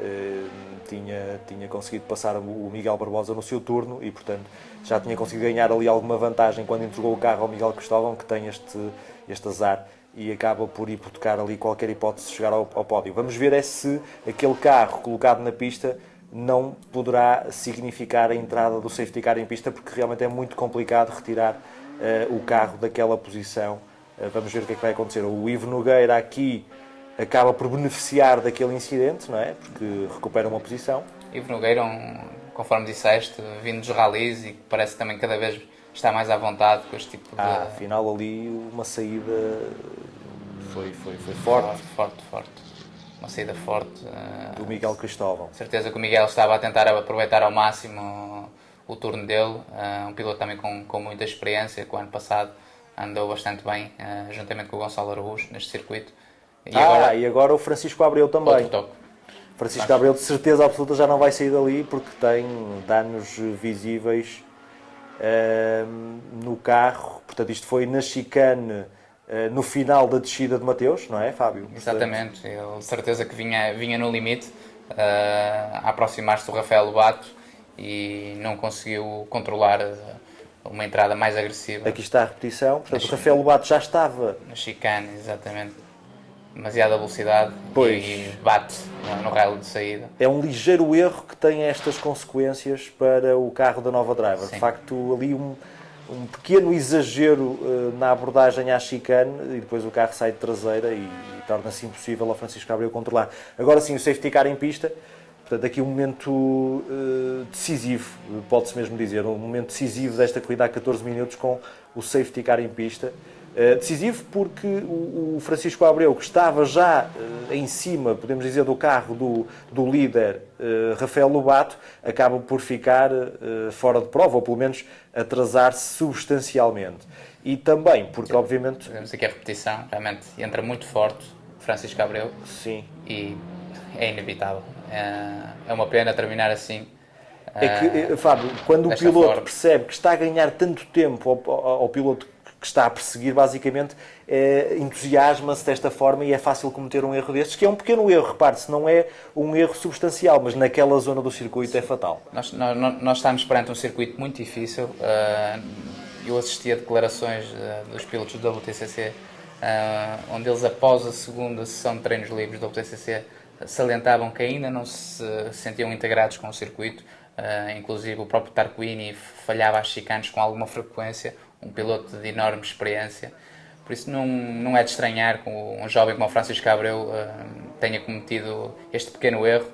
tinha conseguido passar o Miguel Barbosa no seu turno e, portanto, já tinha conseguido ganhar ali alguma vantagem quando entregou o carro ao Miguel Cristóvão, que tem este azar e acaba por hipotecar ali qualquer hipótese de chegar ao pódio. Vamos ver se aquele carro colocado na pista não poderá significar a entrada do safety car em pista, porque realmente é muito complicado retirar o carro daquela posição. Vamos ver o que é que vai acontecer. O Ivo Nogueira aqui acaba por beneficiar daquele incidente, não é? Porque recupera uma posição. Ivo Nogueira, conforme disseste, vindo dos rallies e que parece também cada vez está mais à vontade com este tipo de... Afinal ali uma saída foi forte. Forte. Uma saída forte. Do Miguel Cristóvão. Certeza que o Miguel estava a tentar aproveitar ao máximo o turno dele. Um piloto também com muita experiência, que o ano passado andou bastante bem, juntamente com o Gonçalo Araújo, neste circuito. E agora o Francisco Abreu também. Outro toque. Francisco Abreu de certeza absoluta já não vai sair dali porque tem danos visíveis no carro. Portanto, isto foi na chicane no final da descida de Mateus, não é, Fábio? Exatamente. Ele de certeza que vinha no limite a aproximar-se do Rafael Lobato e não conseguiu controlar uma entrada mais agressiva. Aqui está a repetição. Portanto, o Rafael Lobato já estava... Na chicane, exatamente. Demasiada velocidade e bate no raio de saída. É um ligeiro erro que tem estas consequências para o carro da Nova Driver. Sim. De facto, ali um pequeno exagero na abordagem à chicane e depois o carro sai de traseira e torna-se impossível ao Francisco Abreu controlar. Agora sim, o safety car em pista. Portanto, aqui um momento decisivo, pode-se mesmo dizer, um momento decisivo desta corrida há 14 minutos com o safety car em pista. Decisivo porque o Francisco Abreu, que estava já em cima, podemos dizer, do carro do líder Rafael Lobato, acaba por ficar fora de prova, ou pelo menos atrasar-se substancialmente. E também porque, obviamente... Vemos aqui a repetição, realmente entra muito forte o Francisco Abreu. Sim. E é inevitável. É uma pena terminar assim. É que, Fábio, quando o piloto percebe que está a ganhar tanto tempo ao piloto que está a perseguir, basicamente, entusiasma-se desta forma e é fácil cometer um erro destes, que é um pequeno erro, repare-se, não é um erro substancial, mas naquela zona do circuito é fatal. Nós estamos perante um circuito muito difícil. Eu assisti a declarações dos pilotos do WTCC, onde eles, após a segunda sessão de treinos livres do WTCC, salientavam que ainda não se sentiam integrados com o circuito. Inclusive o próprio Tarquini falhava as chicanes com alguma frequência, um piloto de enorme experiência. Por isso não é de estranhar que um jovem como o Francisco Abreu tenha cometido este pequeno erro.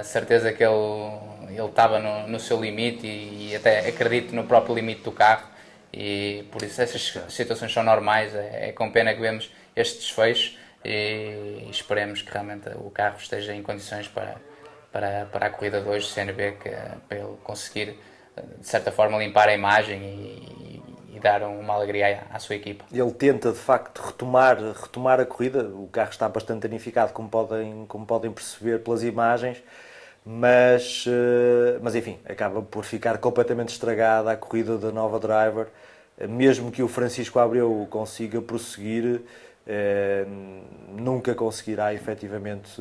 Certeza que ele estava no seu limite e até acredito no próprio limite do carro, e por isso essas situações são normais. É com pena que vemos este desfecho e esperemos que realmente o carro esteja em condições para a corrida de hoje do CNV, para ele conseguir de certa forma limpar a imagem e dar uma alegria à sua equipa. Ele tenta de facto retomar a corrida. O carro está bastante danificado, como podem perceber pelas imagens, mas enfim, acaba por ficar completamente estragada a corrida da Nova Driver. Mesmo que o Francisco Abreu consiga prosseguir, nunca conseguirá efetivamente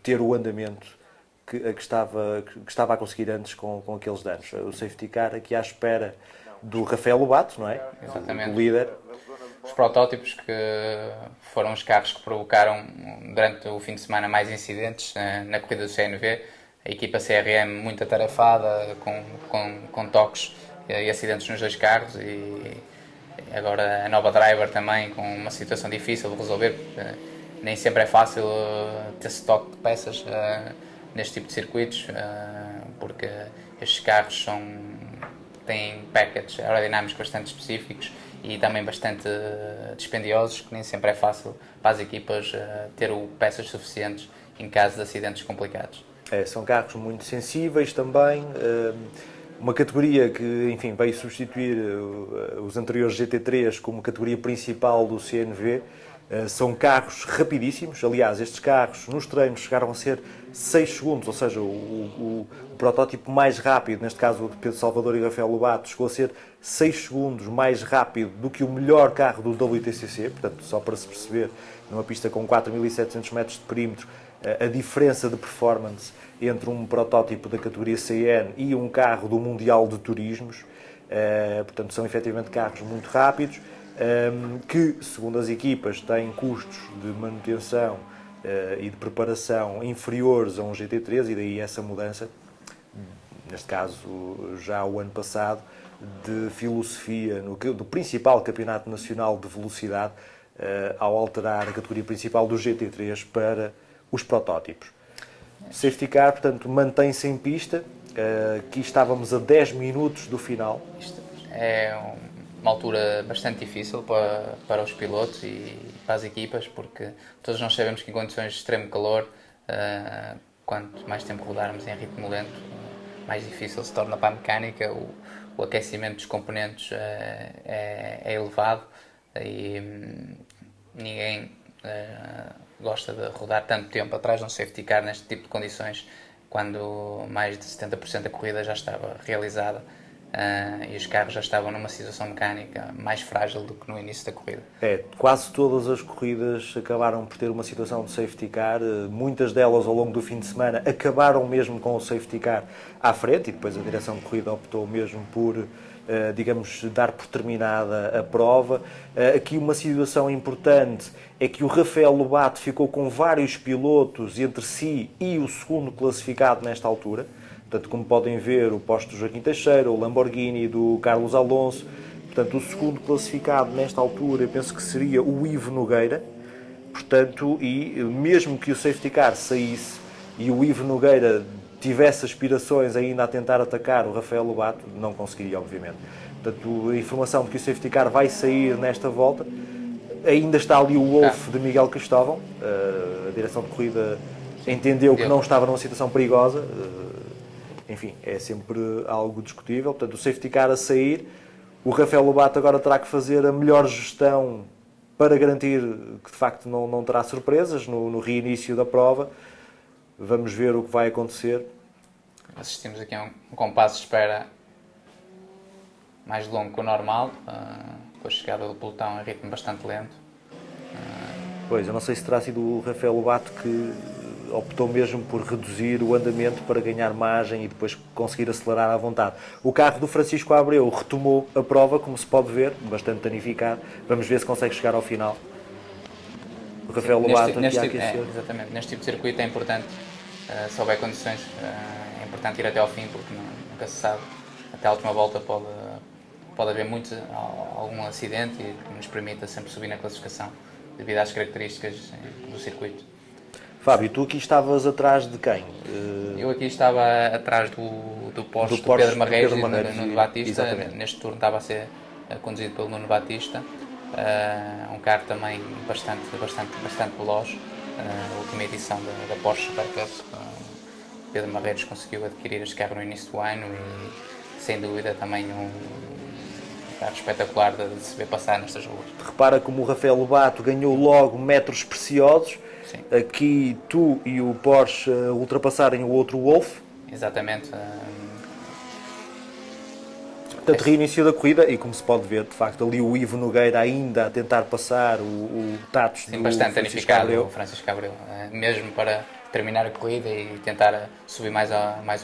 ter o andamento que estava a conseguir antes com aqueles danos. O safety car aqui à espera do Rafael Lobato, não é? Exatamente. O líder. Os protótipos, que foram os carros que provocaram durante o fim de semana mais incidentes na corrida do CNV. A equipa CRM muito atarefada, com toques e acidentes nos dois carros, e agora a Nova Driver também com uma situação difícil de resolver, porque nem sempre é fácil ter stock de peças neste tipo de circuitos, porque estes carros têm packages aerodinâmicos bastante específicos e também bastante dispendiosos, que nem sempre é fácil para as equipas ter peças suficientes em caso de acidentes complicados. São carros muito sensíveis também, uma categoria que, enfim, veio substituir os anteriores GT3 como categoria principal do CNV, São carros rapidíssimos, aliás, estes carros nos treinos chegaram a ser 6 segundos, ou seja, o protótipo mais rápido, neste caso o de Pedro Salvador e Rafael Lobato, chegou a ser 6 segundos mais rápido do que o melhor carro do WTCC, portanto, só para se perceber, numa pista com 4.700 metros de perímetro, a diferença de performance entre um protótipo da categoria CN e um carro do Mundial de Turismos, portanto, são efetivamente carros muito rápidos, que, segundo as equipas, têm custos de manutenção e de preparação inferiores a um GT3, e daí essa mudança, neste caso já o ano passado, de filosofia do principal campeonato nacional de velocidade, ao alterar a categoria principal do GT3 para os protótipos. Safety car, portanto, mantém-se em pista. Aqui estávamos a 10 minutos do final. Isto é uma altura bastante difícil para os pilotos e para as equipas, porque todos nós sabemos que em condições de extremo calor, quanto mais tempo rodarmos em ritmo lento, mais difícil se torna para a mecânica. O aquecimento dos componentes é elevado e ninguém gosta de rodar tanto tempo atrás de um safety car neste tipo de condições, quando mais de 70% da corrida já estava realizada e os carros já estavam numa situação mecânica mais frágil do que no início da corrida. Quase todas as corridas acabaram por ter uma situação de safety car, muitas delas ao longo do fim de semana acabaram mesmo com o safety car à frente, e depois a direção de corrida optou mesmo por, digamos, dar por terminada a prova. Aqui uma situação importante é que o Rafael Lobato ficou com vários pilotos entre si e o segundo classificado nesta altura. Portanto, como podem ver, o Porsche do Joaquim Teixeira, o Lamborghini do Carlos Alonso. Portanto, o segundo classificado nesta altura, eu penso que seria o Ivo Nogueira. Portanto, e mesmo que o safety car saísse e o Ivo Nogueira tivesse aspirações ainda a tentar atacar o Rafael Lobato, não conseguiria, obviamente. Portanto, a informação de que o safety car vai sair nesta volta, ainda está ali o Wolf de Miguel Cristóvão. A direção de corrida entendeu que não estava numa situação perigosa. Enfim, é sempre algo discutível. Portanto, o safety car a sair, o Rafael Lobato agora terá que fazer a melhor gestão para garantir que de facto não terá surpresas no reinício da prova. Vamos ver o que vai acontecer. Assistimos aqui a um compasso de espera mais longo que o normal, com a chegada do pelotão em ritmo bastante lento. Pois, eu não sei se terá sido o Rafael Lobato que optou mesmo por reduzir o andamento para ganhar margem e depois conseguir acelerar à vontade. O carro do Francisco Abreu retomou a prova, como se pode ver, bastante danificado. Vamos ver se consegue chegar ao final. O Rafael Lobato aqui a aquecer. Exatamente, neste tipo de circuito é importante, se houver condições, é importante ir até ao fim, porque nunca se sabe, até a última volta pode haver algum acidente e que nos permita sempre subir na classificação, devido às características do circuito. Fábio, tu aqui estavas atrás de quem? Eu aqui estava atrás do Porsche do Pedro Marreiros e do Nuno Batista. Exatamente. Neste turno estava a ser conduzido pelo Nuno Batista, um carro também bastante veloz. A última edição da Porsche Supercup, Pedro Marreiros conseguiu adquirir este carro no início do ano e sem dúvida também um carro espetacular de se ver passar nestas ruas. Repara como o Rafael Lobato ganhou logo metros preciosos. Sim. Aqui tu e o Porsche ultrapassarem o outro Wolf. Exatamente. Portanto, reinício da corrida e como se pode ver, de facto, ali o Ivo Nogueira ainda a tentar passar o Tatos do bastante Francisco Abreu. O Francisco Abreu, mesmo para terminar a corrida e tentar subir mais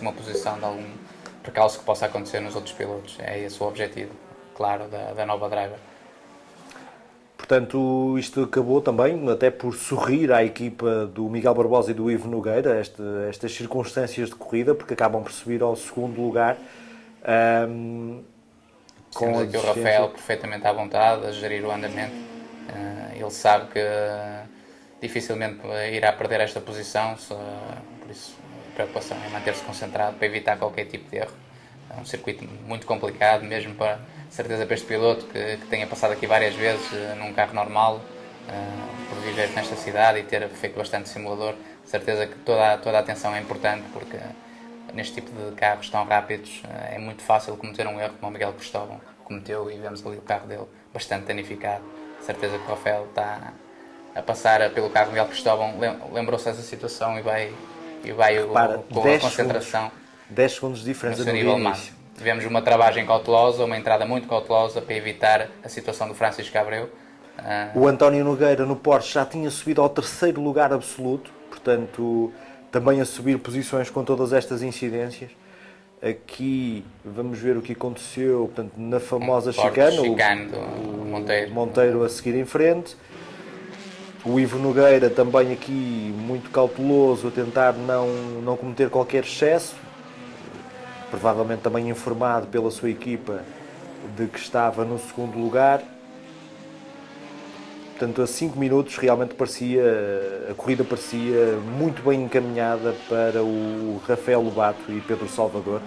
uma posição de algum percalço que possa acontecer nos outros pilotos. É esse o objetivo, claro, da nova driver. Portanto, isto acabou também até por sorrir à equipa do Miguel Barbosa e do Ivo Nogueira, estas circunstâncias de corrida, porque acabam por subir ao segundo lugar. Temos aqui o Rafael perfeitamente à vontade, a gerir o andamento. Ele sabe que dificilmente irá perder esta posição, por isso a preocupação é manter-se concentrado para evitar qualquer tipo de erro. É um circuito muito complicado, mesmo para certeza para este piloto que tenha passado aqui várias vezes num carro normal, por viver nesta cidade e ter feito bastante simulador. Certeza que toda a atenção é importante, porque neste tipo de carros tão rápidos é muito fácil cometer um erro como o Miguel Cristóvão cometeu, e vemos ali o carro dele bastante danificado. Certeza que o Rafael está a passar pelo carro Miguel Cristóvão lembrou-se dessa situação e vai Repara, com a 10 concentração 10 segundos de no diferença seu no nível início. máximo. Tivemos uma travagem cautelosa, uma entrada muito cautelosa para evitar a situação do Francisco Abreu. O António Nogueira no Porsche já tinha subido ao terceiro lugar absoluto, portanto, também a subir posições com todas estas incidências. Aqui vamos ver o que aconteceu, portanto, na famosa chicane, Do Monteiro. Monteiro a seguir em frente. O Ivo Nogueira também aqui muito cauteloso, a tentar não cometer qualquer excesso, provavelmente também informado pela sua equipa de que estava no segundo lugar. Portanto, a 5 minutos realmente a corrida parecia muito bem encaminhada para o Rafael Lobato e Pedro Salvador.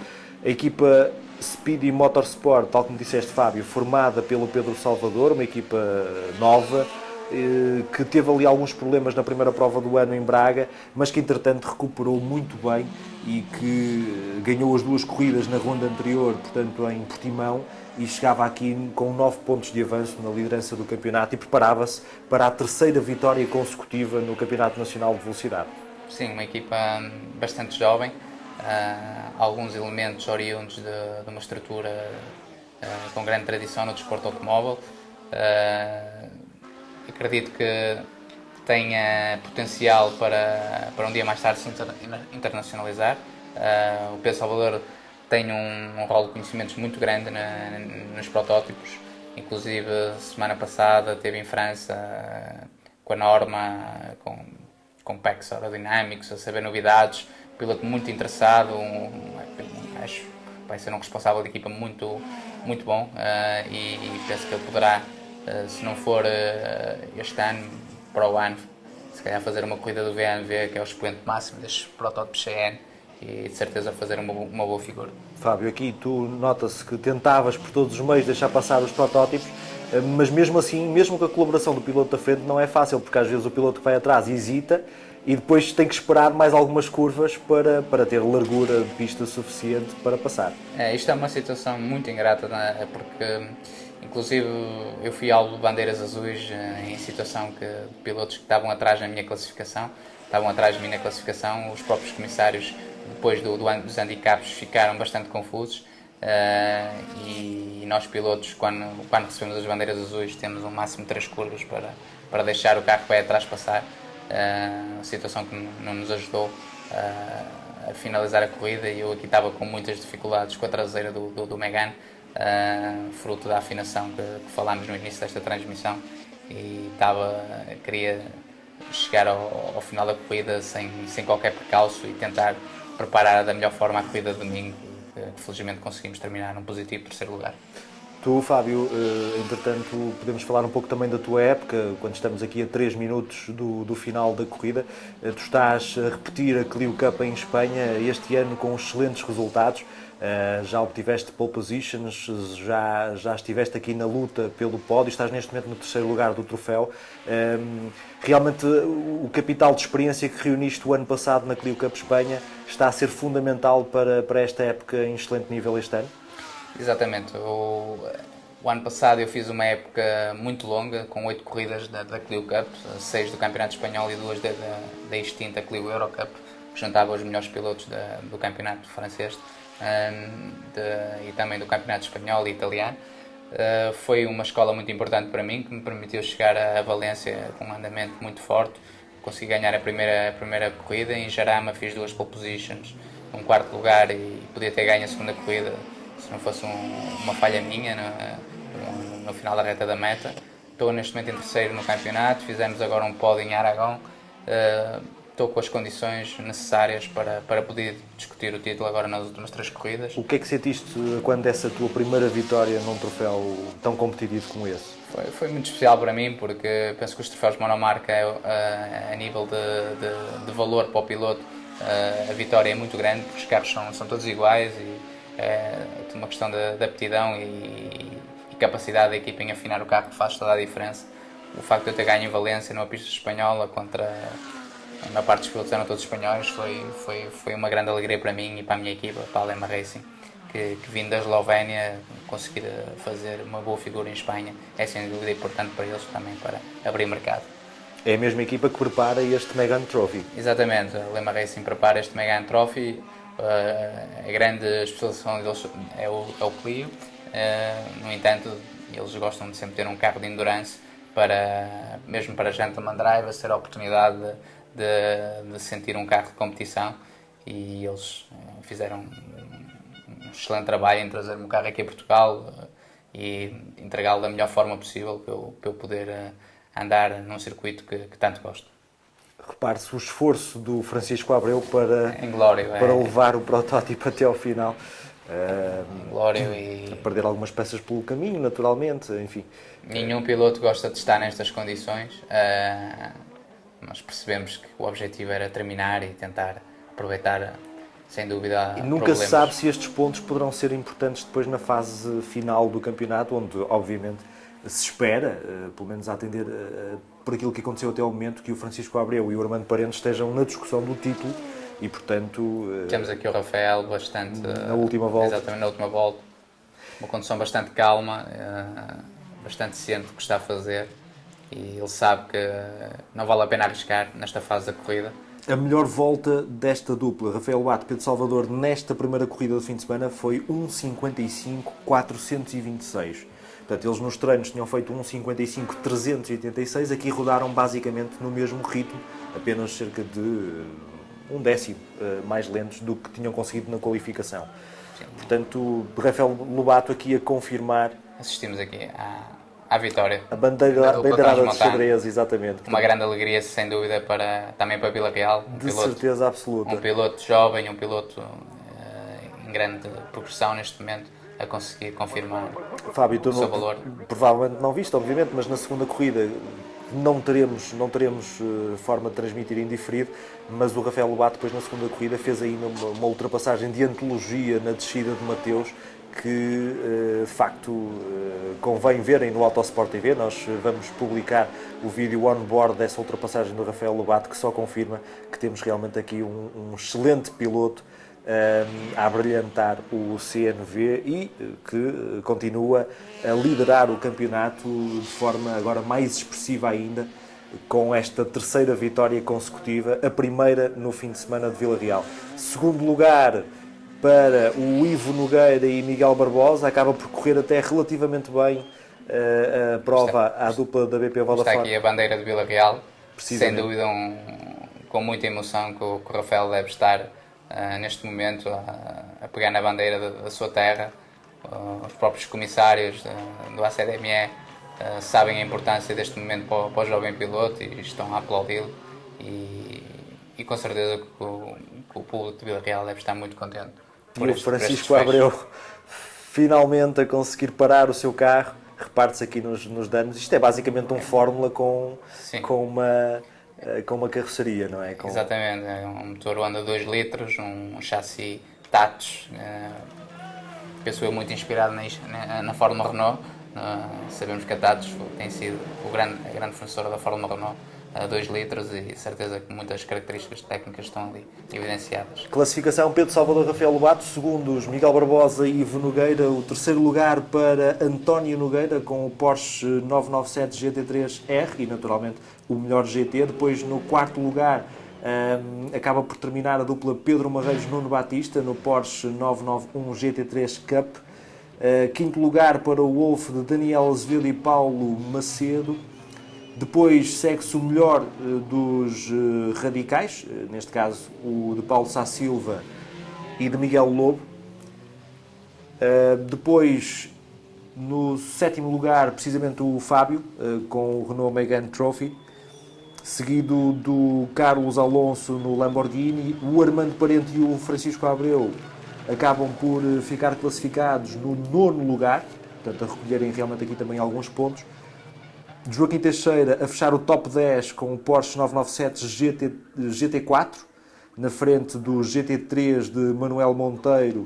A equipa Speedy Motorsport, tal como disseste, Fábio, formada pelo Pedro Salvador, uma equipa nova, que teve ali alguns problemas na primeira prova do ano em Braga, mas que entretanto recuperou muito bem e que ganhou as 2 corridas na ronda anterior, portanto em Portimão, e chegava aqui com 9 pontos de avanço na liderança do campeonato e preparava-se para a terceira vitória consecutiva no Campeonato Nacional de Velocidade. Sim, uma equipa bastante jovem, alguns elementos oriundos de uma estrutura com grande tradição no desporto automóvel. Acredito que tenha potencial para um dia mais tarde se internacionalizar. O Pedro Salvador tem um rol de conhecimentos muito grande nos protótipos, inclusive semana passada esteve em França com a Norma, com packs aerodinâmicos, a saber novidades, piloto muito interessado, acho que vai ser um responsável de equipa muito, muito bom, e penso que ele poderá, se não for este ano, para o ano, se calhar fazer uma corrida do VNV, que é o expoente máximo destes protótipos CN, e de certeza fazer uma boa figura. Fábio, aqui tu nota-se que tentavas por todos os meios deixar passar os protótipos, mas mesmo assim, mesmo com a colaboração do piloto da frente, não é fácil, porque às vezes o piloto que vai atrás hesita e depois tem que esperar mais algumas curvas para ter largura de pista suficiente para passar. Isto é uma situação muito ingrata, porque inclusive eu fui alvo de bandeiras azuis em situação que pilotos que estavam atrás da minha classificação, os próprios comissários depois dos handicaps ficaram bastante confusos, e nós pilotos, quando recebemos as bandeiras azuis, temos um máximo de 3 curvas para deixar o carro que vai atrás passar, situação que não nos ajudou a finalizar a corrida, e eu aqui estava com muitas dificuldades com a traseira do Megane, fruto da afinação que falámos no início desta transmissão, e queria chegar ao final da corrida sem qualquer precalço e tentar preparar da melhor forma a corrida de domingo, que felizmente conseguimos terminar num positivo terceiro lugar. Tu, Fábio, entretanto, podemos falar um pouco também da tua época, quando estamos aqui a 3 minutos do final da corrida. Tu estás a repetir a Clio Cup em Espanha este ano com excelentes resultados. Já obtiveste pole positions, já estiveste aqui na luta pelo pódio, estás neste momento no terceiro lugar do troféu. Realmente o capital de experiência que reuniste o ano passado na Clio Cup Espanha está a ser fundamental para esta época em excelente nível este ano? Exatamente. O ano passado eu fiz uma época muito longa, com 8 corridas da Clio Cup, 6 do Campeonato Espanhol e 2 da extinta Clio Eurocup, que juntava os melhores pilotos do Campeonato francês, e também do Campeonato Espanhol e Italiano. Foi uma escola muito importante para mim, que me permitiu chegar a Valência com um andamento muito forte. Consegui ganhar a primeira corrida. Em Jarama fiz 2 pole positions, um quarto lugar, e podia ter ganho a segunda corrida se não fosse uma falha minha no final da reta da meta. Estou neste momento em terceiro no campeonato, fizemos agora um pódio em Aragão. Estou com as condições necessárias para poder discutir o título agora nas últimas 3 corridas. O que é que sentiste quando essa tua primeira vitória num troféu tão competitivo como esse? Foi muito especial para mim, porque penso que os troféus monomarca, a nível de valor para o piloto, a vitória é muito grande, porque os carros são todos iguais, e é uma questão de aptidão e capacidade da equipa em afinar o carro que faz toda a diferença. O facto de eu ter ganho em Valência, numa pista espanhola, a maior parte dos pilotos eram todos espanhóis, foi uma grande alegria para mim e para a minha equipa, para a Alema Racing, que vindo da Eslovénia conseguir fazer uma boa figura em Espanha é sem dúvida importante para eles também, para abrir mercado. É a mesma equipa que prepara este Megane Trophy. Exatamente, a Lema Racing prepara este Megane Trophy. A grande especialização deles é o Clio. No entanto, eles gostam de sempre ter um carro de endurance, mesmo para gentleman drive, ser a oportunidade de sentir um carro de competição, e eles fizeram um excelente trabalho em trazer-me o carro aqui a Portugal e entregá-lo da melhor forma possível para eu poder andar num circuito que tanto gosto. Repare-se o esforço do Francisco Abreu para levar o protótipo até ao final. Glória e... perder algumas peças pelo caminho, naturalmente, enfim. Nenhum piloto gosta de estar nestas condições. Nós percebemos que o objetivo era terminar e tentar aproveitar, sem dúvida, e nunca se sabe se estes pontos poderão ser importantes depois na fase final do campeonato, onde, obviamente, se espera, pelo menos a atender por aquilo que aconteceu até ao momento, que o Francisco Abreu e o Armando Parente estejam na discussão do título e, portanto... Temos aqui o Rafael bastante... na última volta. Exatamente, na última volta. Uma condução bastante calma, bastante ciente do que está a fazer, e ele sabe que não vale a pena arriscar nesta fase da corrida. A melhor volta desta dupla, Rafael Lobato e Pedro Salvador, nesta primeira corrida do fim de semana foi 1:55.426. Portanto, eles nos treinos tinham feito 1:55.386, aqui rodaram basicamente no mesmo ritmo, apenas cerca de um décimo mais lentos do que tinham conseguido na qualificação. Sim. Portanto, Rafael Lobato aqui a confirmar... Assistimos aqui à vitória. A bandeirada de xadrez, exatamente. Uma grande alegria, sem dúvida, também para Vila Real. De certeza absoluta. Um piloto jovem, um piloto em grande progressão neste momento, a conseguir confirmar Fábio, o seu valor. Provavelmente não viste, obviamente, mas na segunda corrida não teremos forma de transmitir em diferido, mas o Rafael Lobato depois na segunda corrida fez ainda uma ultrapassagem de antologia na descida de Mateus, que de facto convém verem no Autosport TV. Nós vamos publicar o vídeo on-board dessa ultrapassagem do Rafael Lobato, que só confirma que temos realmente aqui um excelente piloto a abrilhantar o CNV e que continua a liderar o campeonato de forma agora mais expressiva ainda, com esta terceira vitória consecutiva, a primeira no fim de semana de Vila Real. Segundo lugar para o Ivo Nogueira e Miguel Barbosa, acaba por correr até relativamente bem a prova à dupla da BP Vodafone. Está aqui a bandeira de Vila Real, sem dúvida com muita emoção que o Rafael deve estar neste momento a pegar na bandeira da sua terra. Os próprios comissários do ACDME sabem a importância deste momento para o jovem piloto e estão a aplaudi-lo, e com certeza que o público de Vila Real deve estar muito contente. E o Francisco Abreu finalmente a conseguir parar o seu carro. Reparte-se aqui nos danos. Isto é basicamente um Fórmula com uma carroceria, não é? Exatamente. É um motor Honda 2 litros, um chassi Tatos, penso eu muito inspirado na Fórmula Renault. Sabemos que a Tatos tem sido a grande fornecedora da Fórmula Renault, 2 litros, e certeza que muitas características técnicas estão ali evidenciadas. Classificação: Pedro Salvador, Rafael Lobato, segundos Miguel Barbosa e Ivo Nogueira. O terceiro lugar para António Nogueira com o Porsche 997 GT3R e naturalmente o melhor GT. Depois, no quarto lugar, acaba por terminar a dupla Pedro Marreiros Nuno Batista no Porsche 991 GT3 Cup. Quinto lugar para o Wolf de Daniel Azevedo e Paulo Macedo. Depois segue-se o melhor dos radicais, neste caso o de Paulo Sá Silva e de Miguel Lobo. Depois, no sétimo lugar, precisamente o Fábio, com o Renault Megane Trophy, seguido do Carlos Alonso no Lamborghini. O Armando Parente e o Francisco Abreu acabam por ficar classificados no nono lugar, portanto a recolherem realmente aqui também alguns pontos. Joaquim Teixeira a fechar o top 10 com o Porsche 997 GT4, na frente do GT3 de Manuel Monteiro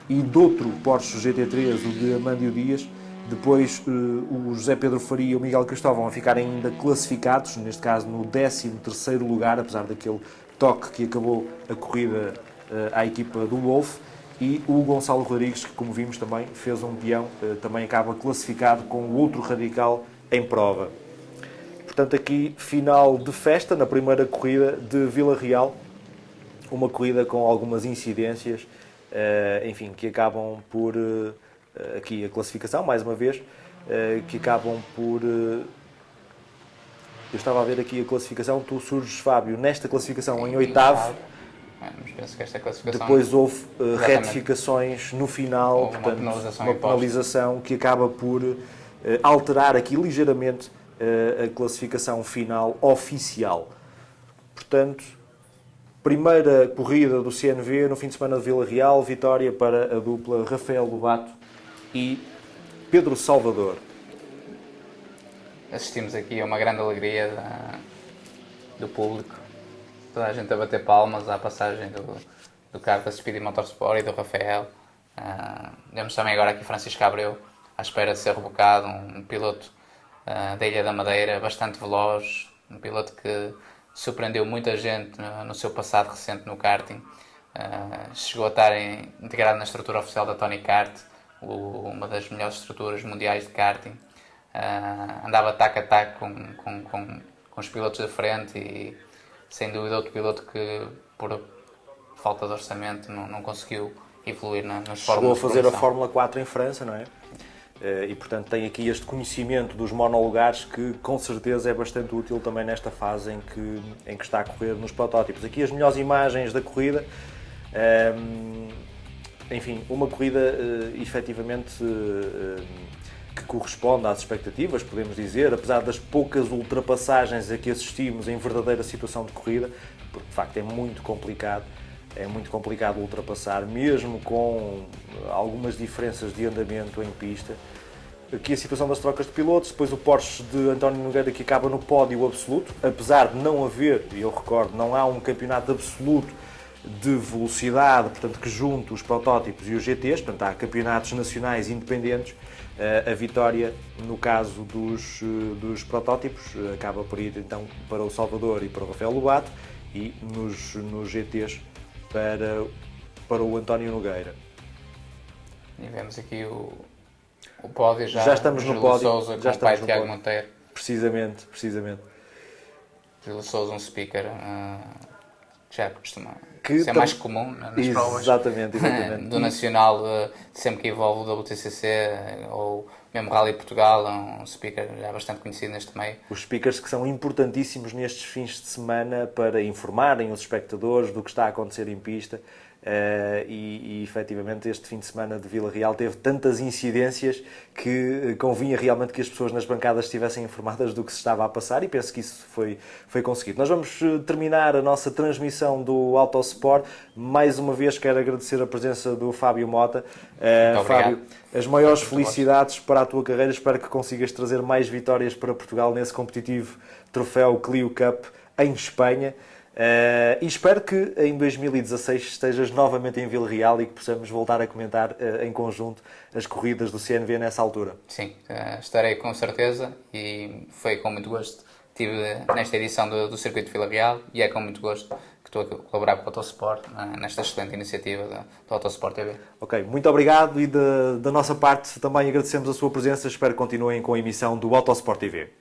e de outro Porsche GT3, o de Amândio Dias. Depois o José Pedro Faria e o Miguel Cristóvão a ficarem ainda classificados, neste caso no 13º lugar, apesar daquele toque que acabou a corrida à equipa do Wolf. E o Gonçalo Rodrigues, que como vimos também fez um peão, também acaba classificado com o outro radical em prova. portanto, aqui final de festa na primeira corrida de Vila Real, uma corrida com algumas incidências, enfim, que acabam por, aqui a classificação, mais uma vez, que acabam por... eu estava a ver aqui a classificação, tu surges, Fábio, nesta classificação em oitavo. Mas penso que esta classificação... Depois houve retificações no final, houve portanto, uma penalização que acaba por alterar aqui ligeiramente a classificação final oficial. Portanto, primeira corrida do CNV no fim de semana de Vila Real, vitória para a dupla Rafael Lobato e Pedro Salvador. Assistimos aqui a uma grande alegria do público, toda a gente a bater palmas à passagem do carro da Speedy Motorsport e do Rafael. Vemos também agora aqui Francisco Abreu, à espera de ser rebocado, um piloto da Ilha da Madeira, bastante veloz, um piloto que surpreendeu muita gente no seu passado recente no karting. Chegou a estar integrado na estrutura oficial da Tony Kart, uma das melhores estruturas mundiais de karting. Andava taco a taco com os pilotos da frente e, sem dúvida, outro piloto que, por falta de orçamento, não conseguiu evoluir nas fórmulas. Chegou a fazer a Fórmula 4 em França, não é? E, portanto, tem aqui este conhecimento dos monolugares que, com certeza, é bastante útil também nesta fase em que está a correr nos protótipos. Aqui as melhores imagens da corrida. Enfim, uma corrida, efetivamente, que corresponde às expectativas, podemos dizer, apesar das poucas ultrapassagens a que assistimos em verdadeira situação de corrida, porque, de facto, é muito complicado ultrapassar, mesmo com algumas diferenças de andamento em pista. Aqui a situação das trocas de pilotos, depois o Porsche de António Nogueira que acaba no pódio absoluto, apesar de não haver, e eu recordo, não há um campeonato absoluto de velocidade, portanto, que junte os protótipos e os GTs, portanto, há campeonatos nacionais independentes. A vitória, no caso dos protótipos, acaba por ir então para o Salvador e para o Rafael Lobato, e nos GTs para o António Nogueira. E vemos aqui o pódio já estamos no Júlio pódio, Sousa com o pai de Tiago Monteiro. Precisamente. Júlio Sousa, um speaker que já costuma ser mais comum nas provas. Exatamente. Do Nacional, sempre que envolve o WTCC ou mesmo Rally Portugal, é um speaker já bastante conhecido neste meio. Os speakers que são importantíssimos nestes fins de semana para informarem os espectadores do que está a acontecer em pista. E efetivamente este fim de semana de Vila Real teve tantas incidências que convinha realmente que as pessoas nas bancadas estivessem informadas do que se estava a passar, e penso que isso foi conseguido. Nós vamos terminar a nossa transmissão do Autosport. Mais uma vez quero agradecer a presença do Fábio Mota. Fábio, as maiores felicidades para a tua carreira, espero que consigas trazer mais vitórias para Portugal nesse competitivo troféu Clio Cup em Espanha. E espero que em 2016 estejas novamente em Vila Real e que possamos voltar a comentar em conjunto as corridas do CNV nessa altura. Sim, estarei com certeza, e foi com muito gosto que estive nesta edição do Circuito de Vila Real, e é com muito gosto que estou a colaborar com o Autosport nesta excelente iniciativa do Autosport TV. Ok, muito obrigado, e da nossa parte também agradecemos a sua presença. Espero que continuem com a emissão do Autosport TV.